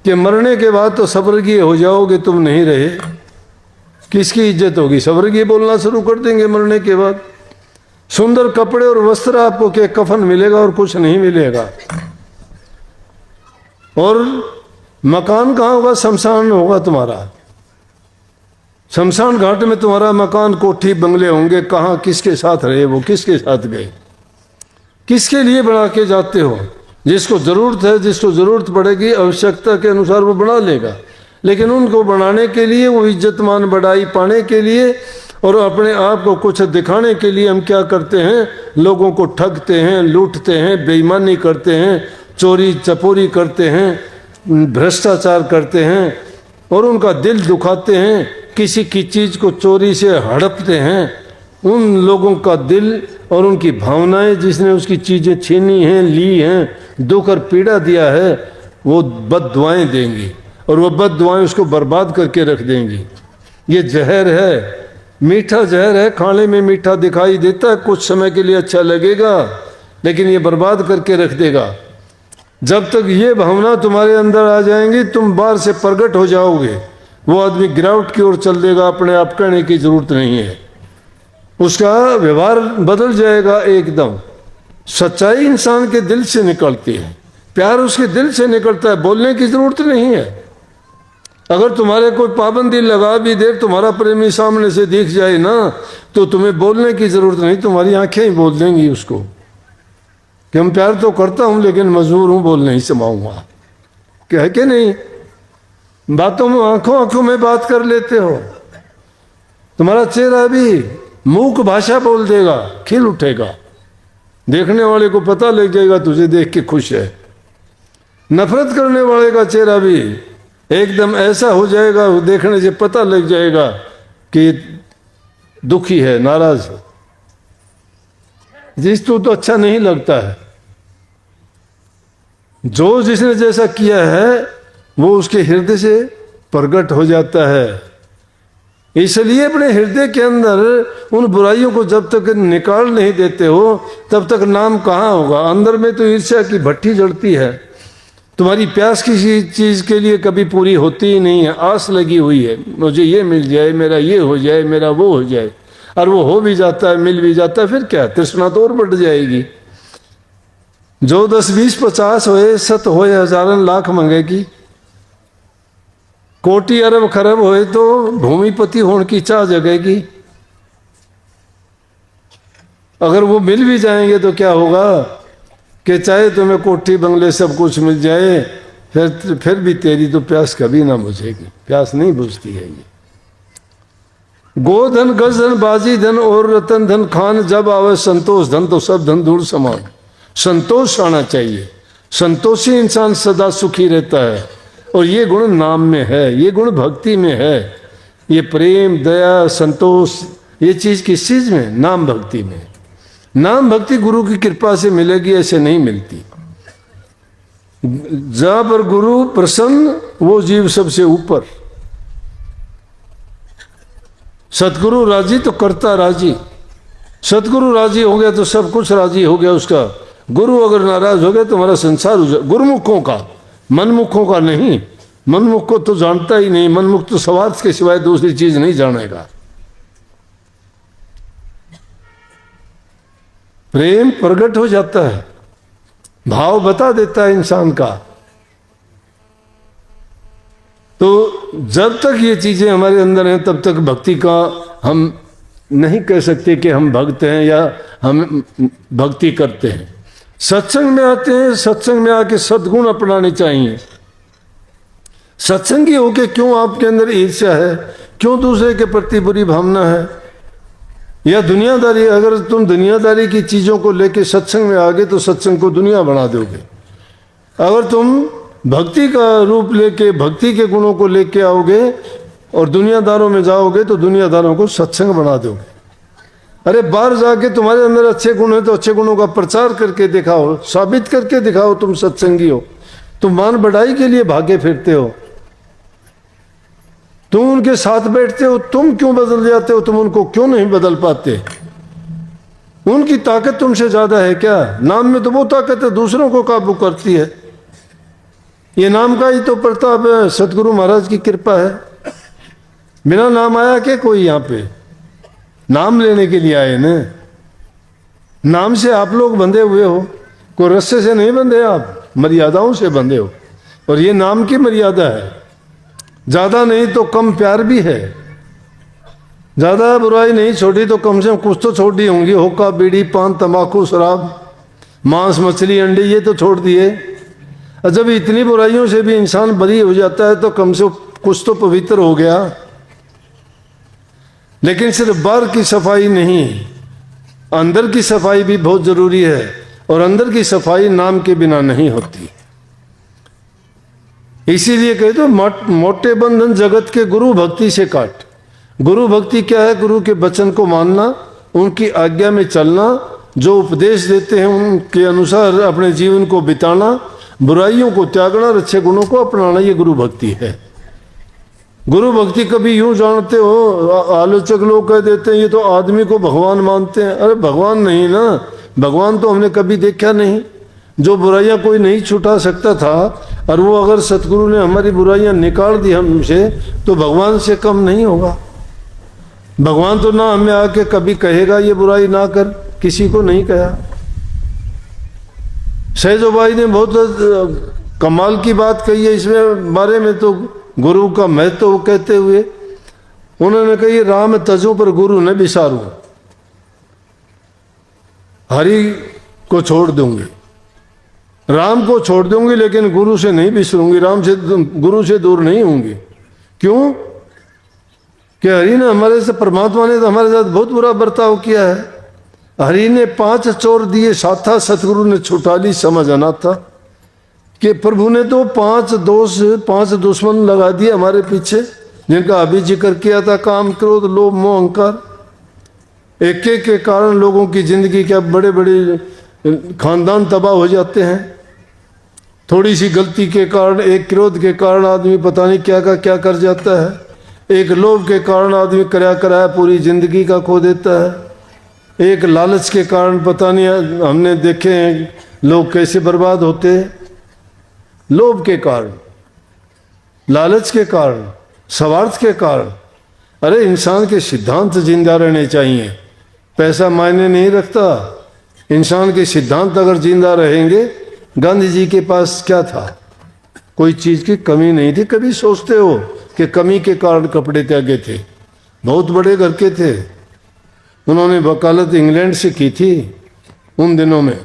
कि मरने के बाद तो स्वर्गीय हो जाओगे, तुम नहीं रहे। किसकी इज्जत होगी? स्वर्गीय बोलना शुरू कर देंगे मरने के बाद। सुंदर कपड़े और वस्त्र आपको क्या कफन मिलेगा और कुछ नहीं मिलेगा। और मकान कहाँ होगा? शमशान होगा तुम्हारा। शमशान घाट में तुम्हारा मकान, कोठी, बंगले होंगे। कहाँ, किसके साथ रहे वो, किसके साथ गए, किसके लिए बना के जाते हो? जिसको ज़रूरत है, जिसको ज़रूरत पड़ेगी, आवश्यकता के अनुसार वो बना लेगा। लेकिन उनको बनाने के लिए, वो इज्जत मान बढ़ाई पाने के लिए और अपने आप को कुछ दिखाने के लिए हम क्या करते हैं? लोगों को ठगते हैं, लूटते हैं, बेईमानी करते हैं, चोरी चपोरी करते हैं, भ्रष्टाचार करते हैं और उनका दिल दुखाते हैं। किसी की चीज़ को चोरी से हड़पते हैं। उन लोगों का दिल और उनकी भावनाएं, जिसने उसकी चीज़ें छीनी हैं, ली हैं, दुख और पीड़ा दिया है, वो बद्दुआएं देंगी और वो बद्दुआएं उसको बर्बाद करके रख देंगी। ये जहर है, मीठा जहर है। खाने में मीठा दिखाई देता है, कुछ समय के लिए अच्छा लगेगा, लेकिन ये बर्बाद करके रख देगा। जब तक ये भावना तुम्हारे अंदर आ जाएंगी, तुम बाहर से प्रगट हो जाओगे। वो आदमी गिरावट की ओर चल देगा, अपने आप कहने की जरूरत नहीं है। उसका व्यवहार बदल जाएगा एकदम। सच्चाई इंसान के दिल से निकलती है, प्यार उसके दिल से निकलता है, बोलने की जरूरत नहीं है। अगर तुम्हारे कोई पाबंदी लगा भी दे, तुम्हारा प्रेमी सामने से दिख जाए ना, तो तुम्हें बोलने की जरूरत नहीं, तुम्हारी आंखें ही बोल देंगी उसको कि हम प्यार तो करता हूं लेकिन मजबूर हूं, बोल नहीं समाऊंगा। क्या है कि नहीं? बातों में आंखों आंखों में बात कर लेते हो। तुम्हारा चेहरा भी मूक भाषा बोल देगा, खिल उठेगा, देखने वाले को पता लग जाएगा तुझे देख के खुश है। नफरत करने वाले का चेहरा भी एकदम ऐसा हो जाएगा, देखने से पता लग जाएगा कि दुखी है, नाराज है, जिसको तो अच्छा नहीं लगता है। जो जिसने जैसा किया है वो उसके हृदय से प्रकट हो जाता है। इसलिए अपने हृदय के अंदर उन बुराइयों को जब तक निकाल नहीं देते हो तब तक नाम कहाँ होगा। अंदर में तो ईर्ष्या की भट्टी जलती है। तुम्हारी प्यास किसी चीज़ के लिए कभी पूरी होती ही नहीं है। आस लगी हुई है, मुझे ये मिल जाए, मेरा ये हो जाए, मेरा वो हो जाए, और वो हो भी जाता है, मिल भी जाता है, फिर क्या, तृष्णा तो और बढ़ जाएगी। जो 10, 20, 50 होए, 100 होए, हजारन लाख मंगेगी, कोटि अरब खरब होए तो भूमिपति होने की चाह जगेगी। अगर वो मिल भी जाएंगे तो क्या होगा कि चाहे तुम्हें कोठी बंगले सब कुछ मिल जाए, फिर भी तेरी तो प्यास कभी ना बुझेगी। प्यास नहीं बुझती है ये। गोधन गजधन बाजी धन और रतन धन खान, जब आवे संतोष धन तो सब धन दूर समान। संतोष आना चाहिए। संतोषी इंसान सदा सुखी रहता है, और ये गुण नाम में है, ये गुण भक्ति में है। ये प्रेम, दया, संतोष, ये चीज किस चीज में? नाम भक्ति में। नाम भक्ति गुरु की कृपा से मिलेगी, ऐसे नहीं मिलती। जहां पर गुरु प्रसन्न, वो जीव सबसे ऊपर। सतगुरु राजी तो करता राजी। सतगुरु राजी हो गया तो सब कुछ राजी हो गया उसका। गुरु अगर नाराज हो गया तो हमारा संसार हो जाए। गुरुमुखों का, मनमुखों का नहीं। मनमुख को तो जानता ही नहीं। मनमुख तो स्वार्थ के सिवाय दूसरी चीज नहीं जानेगा। प्रेम प्रकट हो जाता है, भाव बता देता है इंसान का। तो जब तक ये चीजें हमारे अंदर हैं तब तक भक्ति का हम नहीं कह सकते कि हम भक्त हैं या हम भक्ति करते हैं। सत्संग में आते हैं, सत्संग में आके सद्गुण अपनाने चाहिए। सत्संगी होके क्यों आपके अंदर ईर्ष्या है, क्यों दूसरे के प्रति बुरी भावना है या दुनियादारी? अगर तुम दुनियादारी की चीजों को लेके सत्संग में आ गए तो सत्संग को दुनिया बना दोगे। अगर तुम भक्ति का रूप लेके, भक्ति के गुणों को लेके आओगे और दुनियादारों में जाओगे तो दुनियादारों को सत्संग बना दोगे। अरे बाहर जाके तुम्हारे अंदर अच्छे गुण है तो अच्छे गुणों का प्रचार करके दिखाओ, साबित करके दिखाओ तुम सत्संगी हो। तुम मान बढ़ाई के लिए भागे फिरते हो, तुम उनके साथ बैठते हो, तुम क्यों बदल जाते हो? तुम उनको क्यों नहीं बदल पाते? उनकी ताकत तुमसे ज्यादा है क्या? नाम में तो वो ताकत है, दूसरों को काबू करती है। ये नाम का ही तो प्रताप है, सतगुरु महाराज की कृपा है। बिना नाम आया क्या कोई यहाँ पे? नाम लेने के लिए आए ना। नाम से आप लोग बंधे हुए हो, कोई रस्से से नहीं बंधे, आप मर्यादाओं से बंधे हो। और ये नाम की मर्यादा है। ज्यादा नहीं तो कम प्यार भी है। ज्यादा बुराई नहीं छोड़ी तो कम से कम कुछ तो छोड़ी होंगी। हुक्का, बीड़ी, पान, तंबाकू, शराब, मांस, मछली, अंडे, ये तो छोड़ दिए। और जब इतनी बुराइयों से भी इंसान बरी हो जाता है तो कम से कम कुछ तो पवित्र हो गया। लेकिन सिर्फ बाहर की सफाई नहीं, अंदर की सफाई भी बहुत जरूरी है। और अंदर की सफाई नाम के बिना नहीं होती। इसीलिए कहते तो मोटे बंधन जगत के गुरु भक्ति से काट। गुरु भक्ति क्या है? गुरु के वचन को मानना, उनकी आज्ञा में चलना, जो उपदेश देते हैं उनके अनुसार अपने जीवन को बिताना, बुराइयों को त्यागना, अच्छे गुणों को अपनाना, ये गुरु भक्ति है। गुरु भक्ति कभी यूं जानते हो, आलोचक लोग कह देते हैं ये तो आदमी को भगवान मानते हैं। अरे भगवान नहीं ना, भगवान तो हमने कभी देखा नहीं। जो बुराइयां कोई नहीं छुटा सकता था, और वो अगर सतगुरु ने हमारी बुराइयां निकाल दी हमसे, तो भगवान से कम नहीं होगा। भगवान तो ना हमें आके कभी कहेगा ये बुराई ना कर, किसी को नहीं कहा। सहजो भाई ने बहुत कमाल की बात कही है इसमें बारे में, तो गुरु का महत्व कहते हुए उन्होंने कही, राम तजों पर गुरु न बिसारूं, हरि को छोड़ दूंगी, राम को छोड़ दूंगी लेकिन गुरु से नहीं बिसरूंगी, राम से, गुरु से दूर नहीं होंगी। क्यों? कि हरि ने हमारे से, परमात्मा ने तो हमारे साथ बहुत बुरा बर्ताव किया है। हरि ने 5 चोर दिए साथा, सतगुरु ने छुटा ली समझ आना था। कि प्रभु ने तो 5 दुश्मन लगा दिए हमारे पीछे, जिनका अभी जिक्र किया था, काम, क्रोध, लोभ, मोह, अहंकार। एक एक के कारण लोगों की जिंदगी के बड़े बड़े खानदान तबाह हो जाते हैं। थोड़ी सी गलती के कारण, एक क्रोध के कारण आदमी पता नहीं क्या का क्या कर जाता है। एक लोभ के कारण आदमी कराया पूरी जिंदगी का खो देता है। एक लालच के कारण पता नहीं, हमने देखे हैं लोग कैसे बर्बाद होते हैं। लोभ के कारण, लालच के कारण, स्वार्थ के कारण। अरे इंसान के सिद्धांत जिंदा रहने चाहिए। पैसा मायने नहीं रखता। इंसान के सिद्धांत अगर जिंदा रहेंगे, गांधी जी के पास क्या था? कोई चीज की कमी नहीं थी। कभी सोचते हो कि कमी के कारण कपड़े त्यागे थे। बहुत बड़े घर के थे, उन्होंने वकालत इंग्लैंड से की थी उन दिनों में,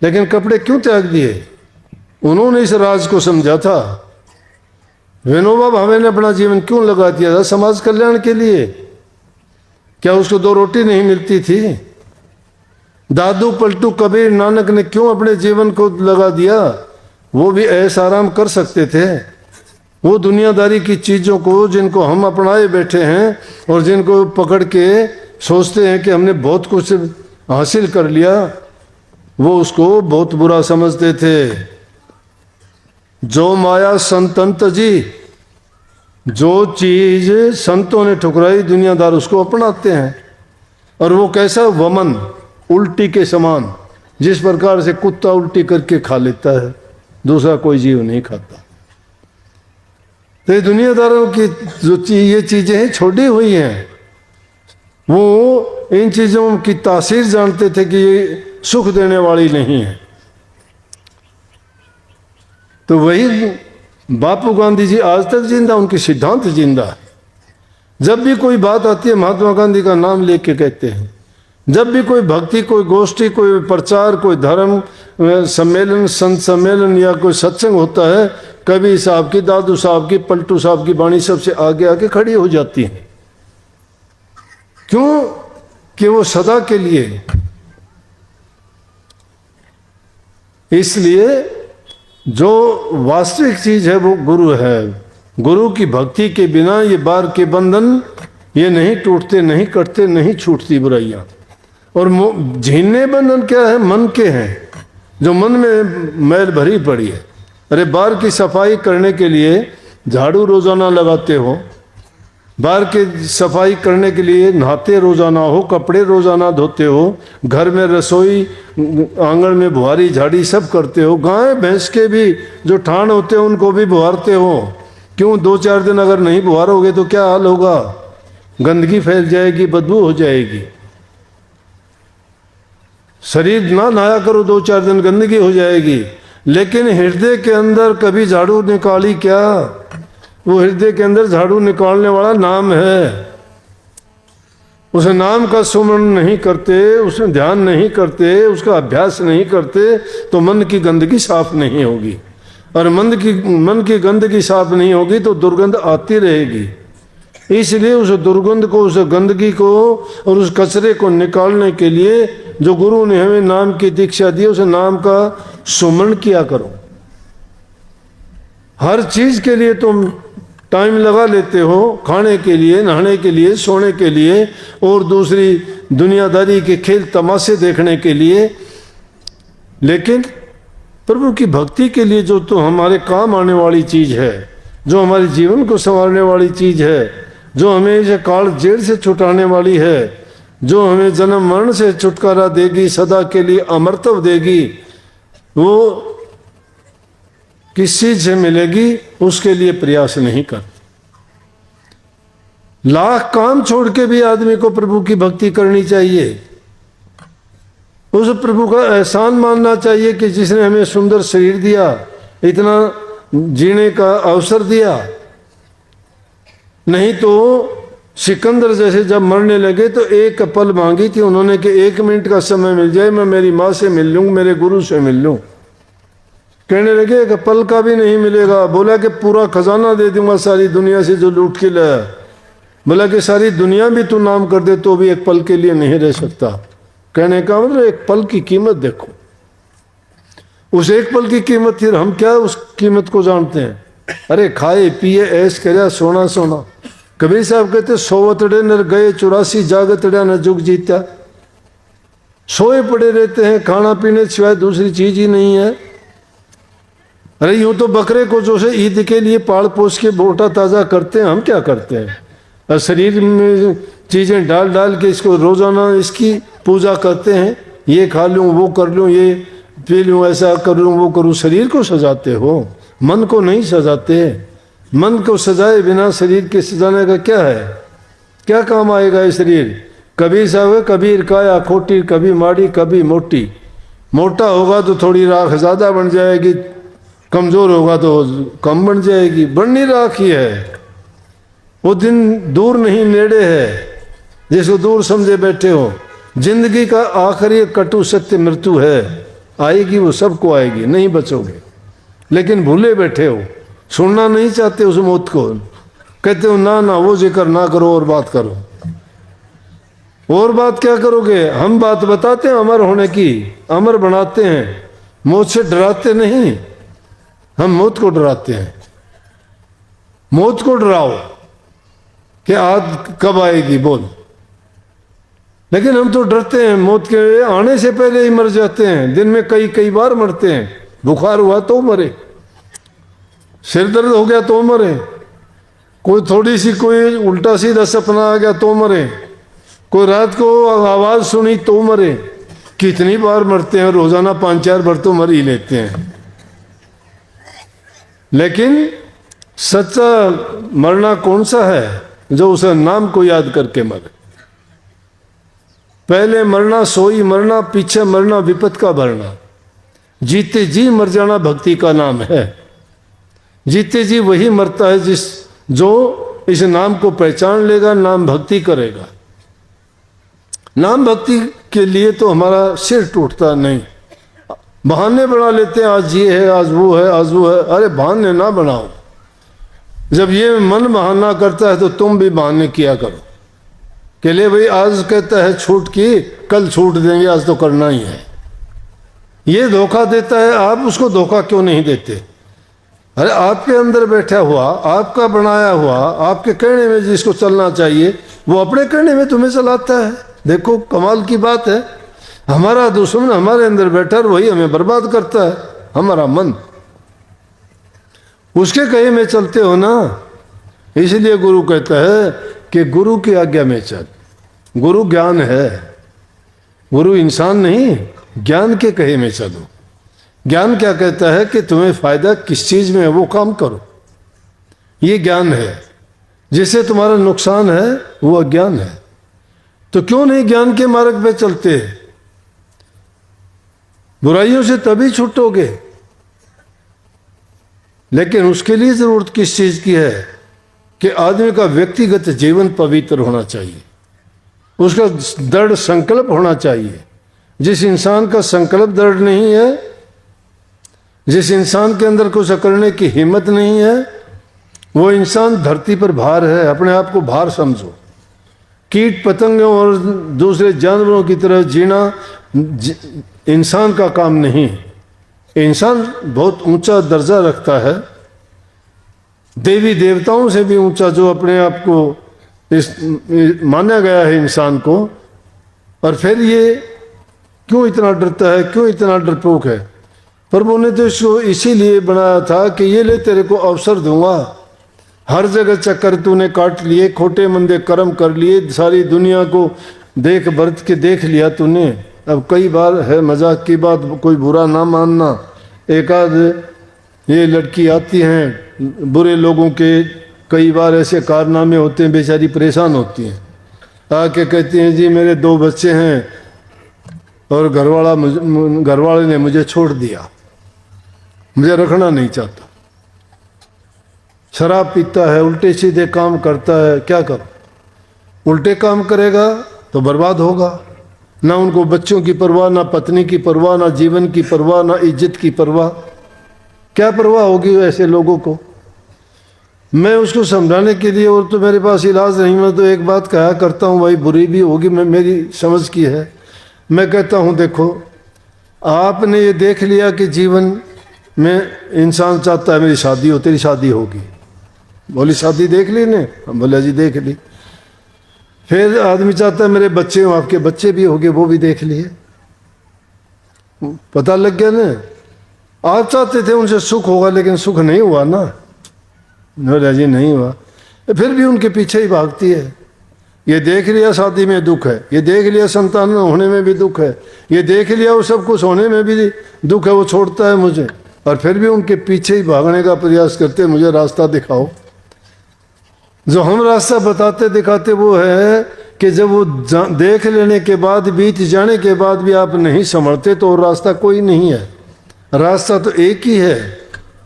लेकिन कपड़े क्यों त्याग दिए? उन्होंने इस राज को समझा था। विनोबा भावे ने अपना जीवन क्यों लगा दिया था? समाज कल्याण के लिए। क्या उसको दो रोटी नहीं मिलती थी? दादू पलटू कबीर नानक ने क्यों अपने जीवन को लगा दिया? वो भी ऐसा आराम कर सकते थे। वो दुनियादारी की चीज़ों को जिनको हम अपनाए बैठे हैं और जिनको पकड़ के सोचते हैं कि हमने बहुत कुछ हासिल कर लिया, वो उसको बहुत बुरा समझते थे। जो माया संतंत जी, जो चीज संतों ने ठुकराई दुनियादार उसको अपनाते हैं। और वो कैसा? वमन, उल्टी के समान। जिस प्रकार से कुत्ता उल्टी करके खा लेता है, दूसरा कोई जीव नहीं खाता। तो ये दुनियादारों की जो ये चीजें हैं छोड़ी हुई हैं, वो इन चीजों की तासीर जानते थे कि ये सुख देने वाली नहीं है। तो वही बापू गांधी जी आज तक जिंदा, उनके सिद्धांत जिंदा है। जब भी कोई बात आती है महात्मा गांधी का नाम लेके कहते हैं। जब भी कोई भक्ति, कोई गोष्ठी, कोई प्रचार, कोई धर्म सम्मेलन, संत सम्मेलन या कोई सत्संग होता है, कबीर साहब की, दादू साहब की, पलटू साहब की वाणी सबसे आगे आके खड़ी हो जाती है। क्यों? कि वो सदा के लिए। इसलिए जो वास्तविक चीज है वो गुरु है। गुरु की भक्ति के बिना ये बार के बंधन ये नहीं टूटते, नहीं कटते, नहीं छूटती बुराइयां। और झीलने बंधन क्या है? मन के हैं, जो मन में मैल भरी पड़ी है। अरे बार की सफाई करने के लिए झाड़ू रोजाना लगाते हो, बार की सफाई करने के लिए नहाते रोजाना हो, कपड़े रोजाना धोते हो, घर में रसोई, आंगन में बुहारी झाड़ी सब करते हो, गाय भैंस के भी जो ठाण होते हैं उनको भी बुहारते हो। क्यों? 2-4 दिन अगर नहीं बुहारोगे तो क्या हाल होगा? गंदगी फैल जाएगी, बदबू हो जाएगी। शरीर ना नहाया करो 2-4 दिन, गंदगी हो जाएगी। लेकिन हृदय के अंदर कभी झाड़ू निकाली क्या? वो हृदय के अंदर झाड़ू निकालने वाला नाम है। उस नाम का सुमरण नहीं करते, उसमें ध्यान नहीं करते, उसका अभ्यास नहीं करते, तो मन की गंदगी साफ नहीं होगी। और मन की गंदगी साफ नहीं होगी तो दुर्गंध आती रहेगी। इसलिए उस दुर्गंध को, उस गंदगी को और उस कचरे को निकालने के लिए जो गुरु ने हमें नाम की दीक्षा दी, उस नाम का सुमरण किया करो। हर चीज के लिए तुम टाइम लगा लेते हो, खाने के लिए, नहाने के लिए, सोने के लिए और दूसरी दुनियादारी के खेल तमाशे देखने के लिए। लेकिन प्रभु की भक्ति के लिए जो तो हमारे काम आने वाली चीज है, जो हमारे जीवन को संवारने वाली चीज है, जो हमें इस काल जेल से छुटाने वाली है, जो हमें जन्म मरण से छुटकारा देगी, सदा के लिए अमरत्व देगी, वो किस चीज से मिलेगी उसके लिए प्रयास नहीं करते। लाख काम छोड़ के भी आदमी को प्रभु की भक्ति करनी चाहिए। उस प्रभु का एहसान मानना चाहिए कि जिसने हमें सुंदर शरीर दिया, इतना जीने का अवसर दिया। नहीं तो सिकंदर जैसे जब मरने लगे तो एक पल मांगी थी उन्होंने कि 1 मिनट का समय मिल जाए, मैं मेरी माँ से मिल लूँ, मेरे गुरु से मिल लूँ। कहने लगे कि पल का भी नहीं मिलेगा। बोला कि पूरा खजाना दे दूंगा सारी दुनिया से जो लूट के लाया। बोला कि सारी दुनिया भी तू नाम कर दे तो भी एक पल के लिए नहीं रह सकता। कहने का मतलब एक पल की कीमत देखो। उस एक पल की कीमत थी, हम क्या उस कीमत को जानते हैं? अरे खाए पिए ऐश करे सोना सोना। कबीर साहब कहते 100 तड़े नर गए 84 जागतड़ा न जुग जीता। सोए पड़े रहते हैं, खाना पीने सिवाय दूसरी चीज ही नहीं है। अरे यूं तो बकरे को जो से ईद के लिए पाल पोस के बोटा ताज़ा करते हैं, हम क्या करते हैं? और शरीर में चीज़ें डाल डाल के इसको रोज़ाना इसकी पूजा करते हैं। ये खा लूँ, वो कर लूँ, ये पी लूँ, ऐसा कर लूँ, वो करूँ। शरीर को सजाते हो, मन को नहीं सजाते। मन को सजाए बिना शरीर के सजाने का क्या है? क्या काम आएगा ये शरीर? कबीर साहब, कबीर काया खोटी, कभी माड़ी कभी मोटी। मोटा होगा तो थोड़ी राख ज़्यादा बन जाएगी, कमज़ोर होगा तो कम बन जाएगी। बननी राख ही है। वो दिन दूर नहीं नेड़े है जिसको दूर समझे बैठे हो। जिंदगी का आखिरी कटु सत्य मृत्यु है, आएगी, वो सबको आएगी, नहीं बचोगे। लेकिन भूले बैठे हो, सुनना नहीं चाहते उस मौत को। कहते हो ना ना वो जिक्र ना करो और बात करो। और बात क्या करोगे? हम बात बताते हैं अमर होने की, अमर बनाते हैं, मौत से डराते नहीं। हम मौत को डराते हैं। मौत को डराओ कि आज कब आएगी बोल। लेकिन हम तो डरते हैं, मौत के आने से पहले ही मर जाते हैं। दिन में कई कई बार मरते हैं। बुखार हुआ तो मरे, सिर दर्द हो गया तो मरे, कोई थोड़ी सी कोई उल्टा सीधा सपना आ गया तो मरे, कोई रात को आवाज सुनी तो मरे। कितनी बार मरते हैं, रोजाना 5-4 बार तो मर ही लेते हैं। लेकिन सच्चा मरना कौन सा है? जो उस नाम को याद करके मरे। पहले मरना सोई मरना, पीछे मरना विपत का भरना। जीते जी मर जाना भक्ति का नाम है। जीते जी वही मरता है जो इस नाम को पहचान लेगा, नाम भक्ति करेगा। नाम भक्ति के लिए तो हमारा सिर टूटता नहीं। बहाने बना लेते हैं, आज ये है, आज वो है, आज वो है। अरे बहाने ना बनाओ। जब ये मन बहाना करता है तो तुम भी बहाने किया करो कि ले भाई आज कहता है छूट की, कल छूट देंगे, आज तो करना ही है। ये धोखा देता है, आप उसको धोखा क्यों नहीं देते? अरे आपके अंदर बैठा हुआ, आपका बनाया हुआ, आपके कहने में जिसको चलना चाहिए वो अपने कहने में तुम्हें चलाता है। देखो कमाल की बात है। हमारा दुश्मन हमारे अंदर बैठा और वही हमें बर्बाद करता है, हमारा मन। उसके कहे में चलते हो ना। इसलिए गुरु कहता है कि गुरु की आज्ञा में चल। गुरु ज्ञान है, गुरु इंसान नहीं। ज्ञान के कहे में चलो। ज्ञान क्या कहता है कि तुम्हें फायदा किस चीज में है वो काम करो, ये ज्ञान है। जिससे तुम्हारा नुकसान है वो अज्ञान है। तो क्यों नहीं ज्ञान के मार्ग पे चलते? बुराइयों से तभी छूटोगे। लेकिन उसके लिए जरूरत किस चीज की है कि आदमी का व्यक्तिगत जीवन पवित्र होना चाहिए, उसका दृढ़ संकल्प होना चाहिए। जिस इंसान का संकल्प दृढ़ नहीं है, जिस इंसान के अंदर कुछ करने की हिम्मत नहीं है, वो इंसान धरती पर भार है। अपने आप को भार समझो। कीट पतंगों और दूसरे जानवरों की तरह जीना इंसान का काम नहीं। इंसान बहुत ऊंचा दर्जा रखता है, देवी देवताओं से भी ऊंचा, जो अपने आप को माना गया है इंसान को। और फिर ये क्यों इतना डरता है, क्यों इतना डरपोक है? प्रभु ने तो इसको इसीलिए बनाया था कि ये ले तेरे को अवसर दूंगा। हर जगह चक्कर तूने काट लिए, खोटे मंदे कर्म कर लिए, सारी दुनिया को देख बरत के देख लिया तूने। अब कई बार है मजाक की बात, कोई बुरा ना मानना। एक आध ये लड़की आती हैं, बुरे लोगों के कई बार ऐसे कारनामे होते हैं, बेचारी परेशान होती हैं। आके कहती हैं जी मेरे 2 बच्चे हैं और घरवाले ने मुझे छोड़ दिया, मुझे रखना नहीं चाहता। शराब पीता है, उल्टे सीधे काम करता है, क्या करो? उल्टे काम करेगा तो बर्बाद होगा। ना उनको बच्चों की परवाह, ना पत्नी की परवाह, ना जीवन की परवाह, ना इज्जत की परवाह। क्या परवाह होगी ऐसे लोगों को? मैं उसको समझाने के लिए, और तो मेरे पास इलाज नहीं, मैं तो एक बात कहा करता हूँ, भाई बुरी भी होगी, मैं मेरी समझ की है। मैं कहता हूँ देखो, आपने ये देख लिया कि जीवन में इंसान चाहता है मेरी शादी हो, तेरी शादी होगी। बोली शादी देख ली ने? हम बोले जी देख ली। फिर आदमी चाहता है मेरे बच्चे हो, आपके बच्चे भी होंगे, वो भी देख लिए। पता लग गया ना। आप चाहते थे उनसे सुख होगा, लेकिन सुख नहीं हुआ ना। बोले जी नहीं हुआ। फिर भी उनके पीछे ही भागती है। ये देख लिया शादी में दुख है, ये देख लिया संतान होने में भी दुख है, ये देख लिया वो सब कुछ होने में भी दुख है, वो छोड़ता है मुझे। और फिर भी उनके पीछे ही भागने का प्रयास करते, मुझे रास्ता दिखाओ। जो हम रास्ता बताते दिखाते वो है कि जब वो देख लेने के बाद, बीत जाने के बाद भी आप नहीं समझते तो रास्ता कोई नहीं है। रास्ता तो एक ही है।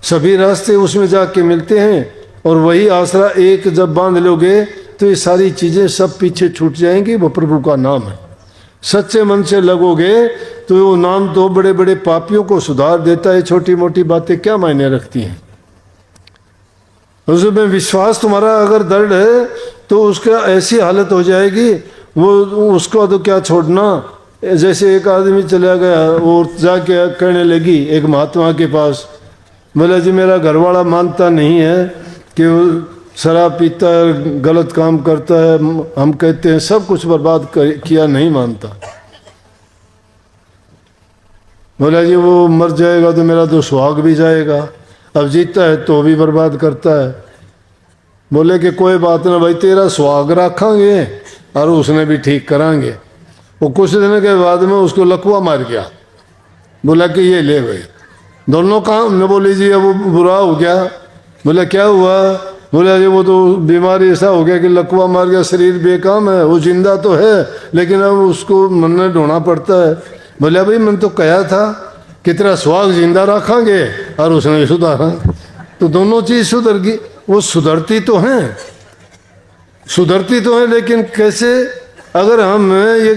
सभी रास्ते उसमें जाके मिलते हैं और वही आसरा एक जब बांध लोगे तो ये सारी चीज़ें सब पीछे छूट जाएंगी। वो प्रभु का नाम है। सच्चे मन से लगोगे तो वो नाम तो बड़े बड़े पापियों को सुधार देता है। छोटी मोटी बातें क्या मायने रखती हैं। उसमें विश्वास तुम्हारा अगर दृढ़ है तो उसका ऐसी हालत हो जाएगी, वो उसको तो क्या छोड़ना। जैसे एक आदमी चला गया, वो जाके कहने लगी एक महात्मा के पास, बोला जी मेरा घरवाला मानता नहीं है कि वो शराब पीता है, गलत काम करता है, हम कहते हैं सब कुछ बर्बाद किया, नहीं मानता। बोला जी वो मर जाएगा तो मेरा तो सुहाग भी जाएगा, अब जीता है तो भी बर्बाद करता है। बोले कि कोई बात ना भाई, तेरा सुहाग रखेंगे और उसने भी ठीक करांगे। वो कुछ दिन के बाद में उसको लकवा मार गया। बोला कि ये ले भाई दोनों काम न। बोले जी अब वो बुरा हो गया। बोला क्या हुआ। बोला जी वो तो बीमारी ऐसा हो गया कि लकवा मार गया, शरीर बेकाम है, वो जिंदा तो है लेकिन अब उसको मन में ढोना पड़ता है। बोला भाई मैंने तो कहा था कि तेरा सुहाग जिंदा रखेंगे और उसने सुधारा। तो दोनों चीज सुधर गई। वो सुधरती तो हैं, सुधरती तो है, लेकिन कैसे, अगर हम ये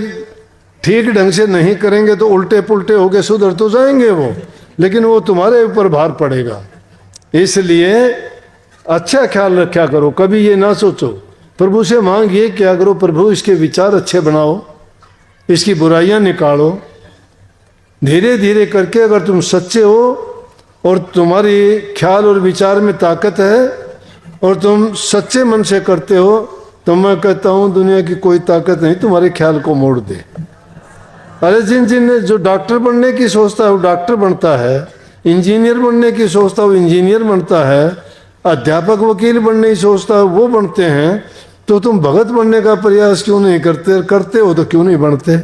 ठीक ढंग से नहीं करेंगे तो उल्टे पुल्टे होके सुधर तो जाएंगे वो, लेकिन वो तुम्हारे ऊपर भार पड़ेगा। इसलिए अच्छा ख्याल रखा करो, कभी ये ना सोचो। प्रभु से मांगिए क्या करो, प्रभु इसके विचार अच्छे बनाओ, इसकी बुराइयां निकालो। धीरे धीरे करके अगर तुम सच्चे हो और तुम्हारी ख्याल और विचार में ताकत है और तुम सच्चे मन से करते हो, तो मैं कहता हूँ दुनिया की कोई ताकत नहीं तुम्हारे ख्याल को मोड़ दे। अरे जिन जो डॉक्टर बनने की सोचता है वो डॉक्टर बनता है, इंजीनियर बनने की सोचता है वो इंजीनियर बनता है, अध्यापक वकील बनने की सोचता है वो बनते हैं। तो तुम भगत बनने का प्रयास क्यों नहीं करते? करते हो तो क्यों नहीं बनते?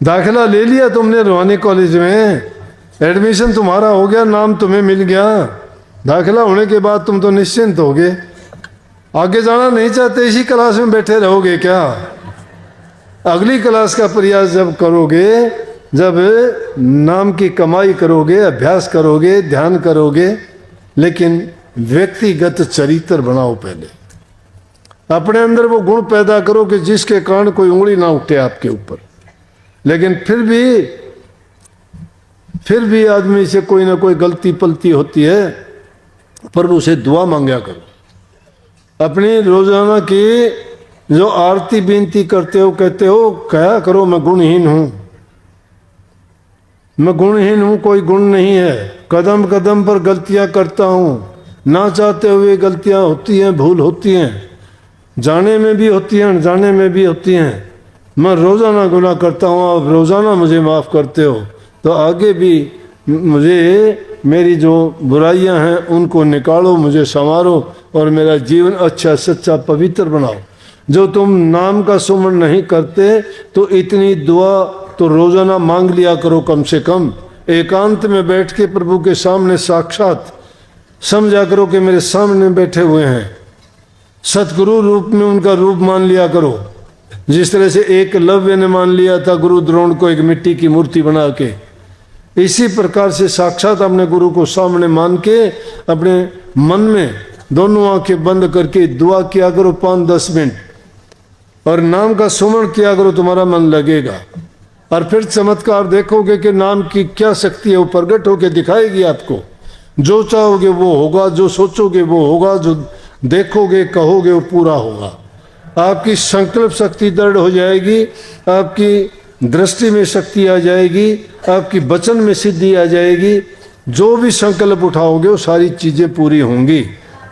दाखिला ले लिया तुमने रूहानी कॉलेज में, एडमिशन तुम्हारा हो गया, नाम तुम्हें मिल गया, दाखिला होने के बाद तुम तो निश्चिंत हो गए। आगे जाना नहीं चाहते, इसी क्लास में बैठे रहोगे क्या? अगली क्लास का प्रयास जब करोगे, जब नाम की कमाई करोगे, अभ्यास करोगे, ध्यान करोगे, लेकिन व्यक्तिगत चरित्र बनाओ। पहले अपने अंदर वो गुण पैदा करो कि जिसके कारण कोई उंगली ना उठे आपके ऊपर। लेकिन फिर भी आदमी से कोई ना कोई गलती पलती होती है, प्रभु से दुआ मांगा करो। अपनी रोजाना की जो आरती विनती करते हो, कहते हो क्या करो मैं गुणहीन हूं, मैं गुणहीन हूं, कोई गुण नहीं है, कदम कदम पर गलतियां करता हूं, ना चाहते हुए गलतियां होती हैं, भूल होती हैं, जाने में भी होती हैं, अनजाने में भी होती हैं। मैं रोजाना गुनाह करता हूं, आप रोजाना मुझे माफ करते हो, तो आगे भी मुझे मेरी जो बुराइयां हैं उनको निकालो, मुझे संवारो और मेरा जीवन अच्छा सच्चा पवित्र बनाओ। जो तुम नाम का सुमरण नहीं करते तो इतनी दुआ तो रोजाना मांग लिया करो। कम से कम एकांत में बैठ के प्रभु के सामने साक्षात समझा करो कि मेरे सामने बैठे हुए हैं। सतगुरु रूप में उनका रूप मान लिया करो, जिस तरह से एकलव्य ने मान लिया था गुरु द्रोण को एक मिट्टी की मूर्ति बना के। इसी प्रकार से साक्षात अपने गुरु को सामने मान के अपने मन में दोनों आंखें बंद करके दुआ किया करो 5-10 मिनट, और नाम का सुमरण किया करो, तुम्हारा मन लगेगा। और फिर चमत्कार देखोगे कि नाम की क्या शक्ति है, वो प्रकट होकर दिखाएगी आपको। जो चाहोगे वो होगा, जो सोचोगे वो होगा, जो देखोगे कहोगे वो पूरा होगा। आपकी संकल्प शक्ति दृढ़ हो जाएगी, आपकी दृष्टि में शक्ति आ जाएगी, आपकी वचन में सिद्धि आ जाएगी। जो भी संकल्प उठाओगे वो सारी चीजें पूरी होंगी।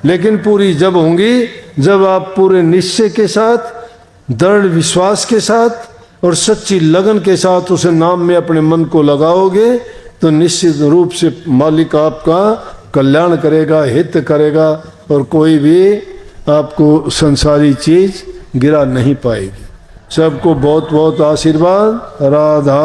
लेकिन पूरी जब होंगी जब आप पूरे निश्चय के साथ, दृढ़ विश्वास के साथ और सच्ची लगन के साथ उस नाम में अपने मन को लगाओगे, तो निश्चित रूप से मालिक आपका कल्याण करेगा, हित करेगा, और कोई भी आपको संसारी चीज गिरा नहीं पाएगी। सबको बहुत बहुत आशीर्वाद। राधा।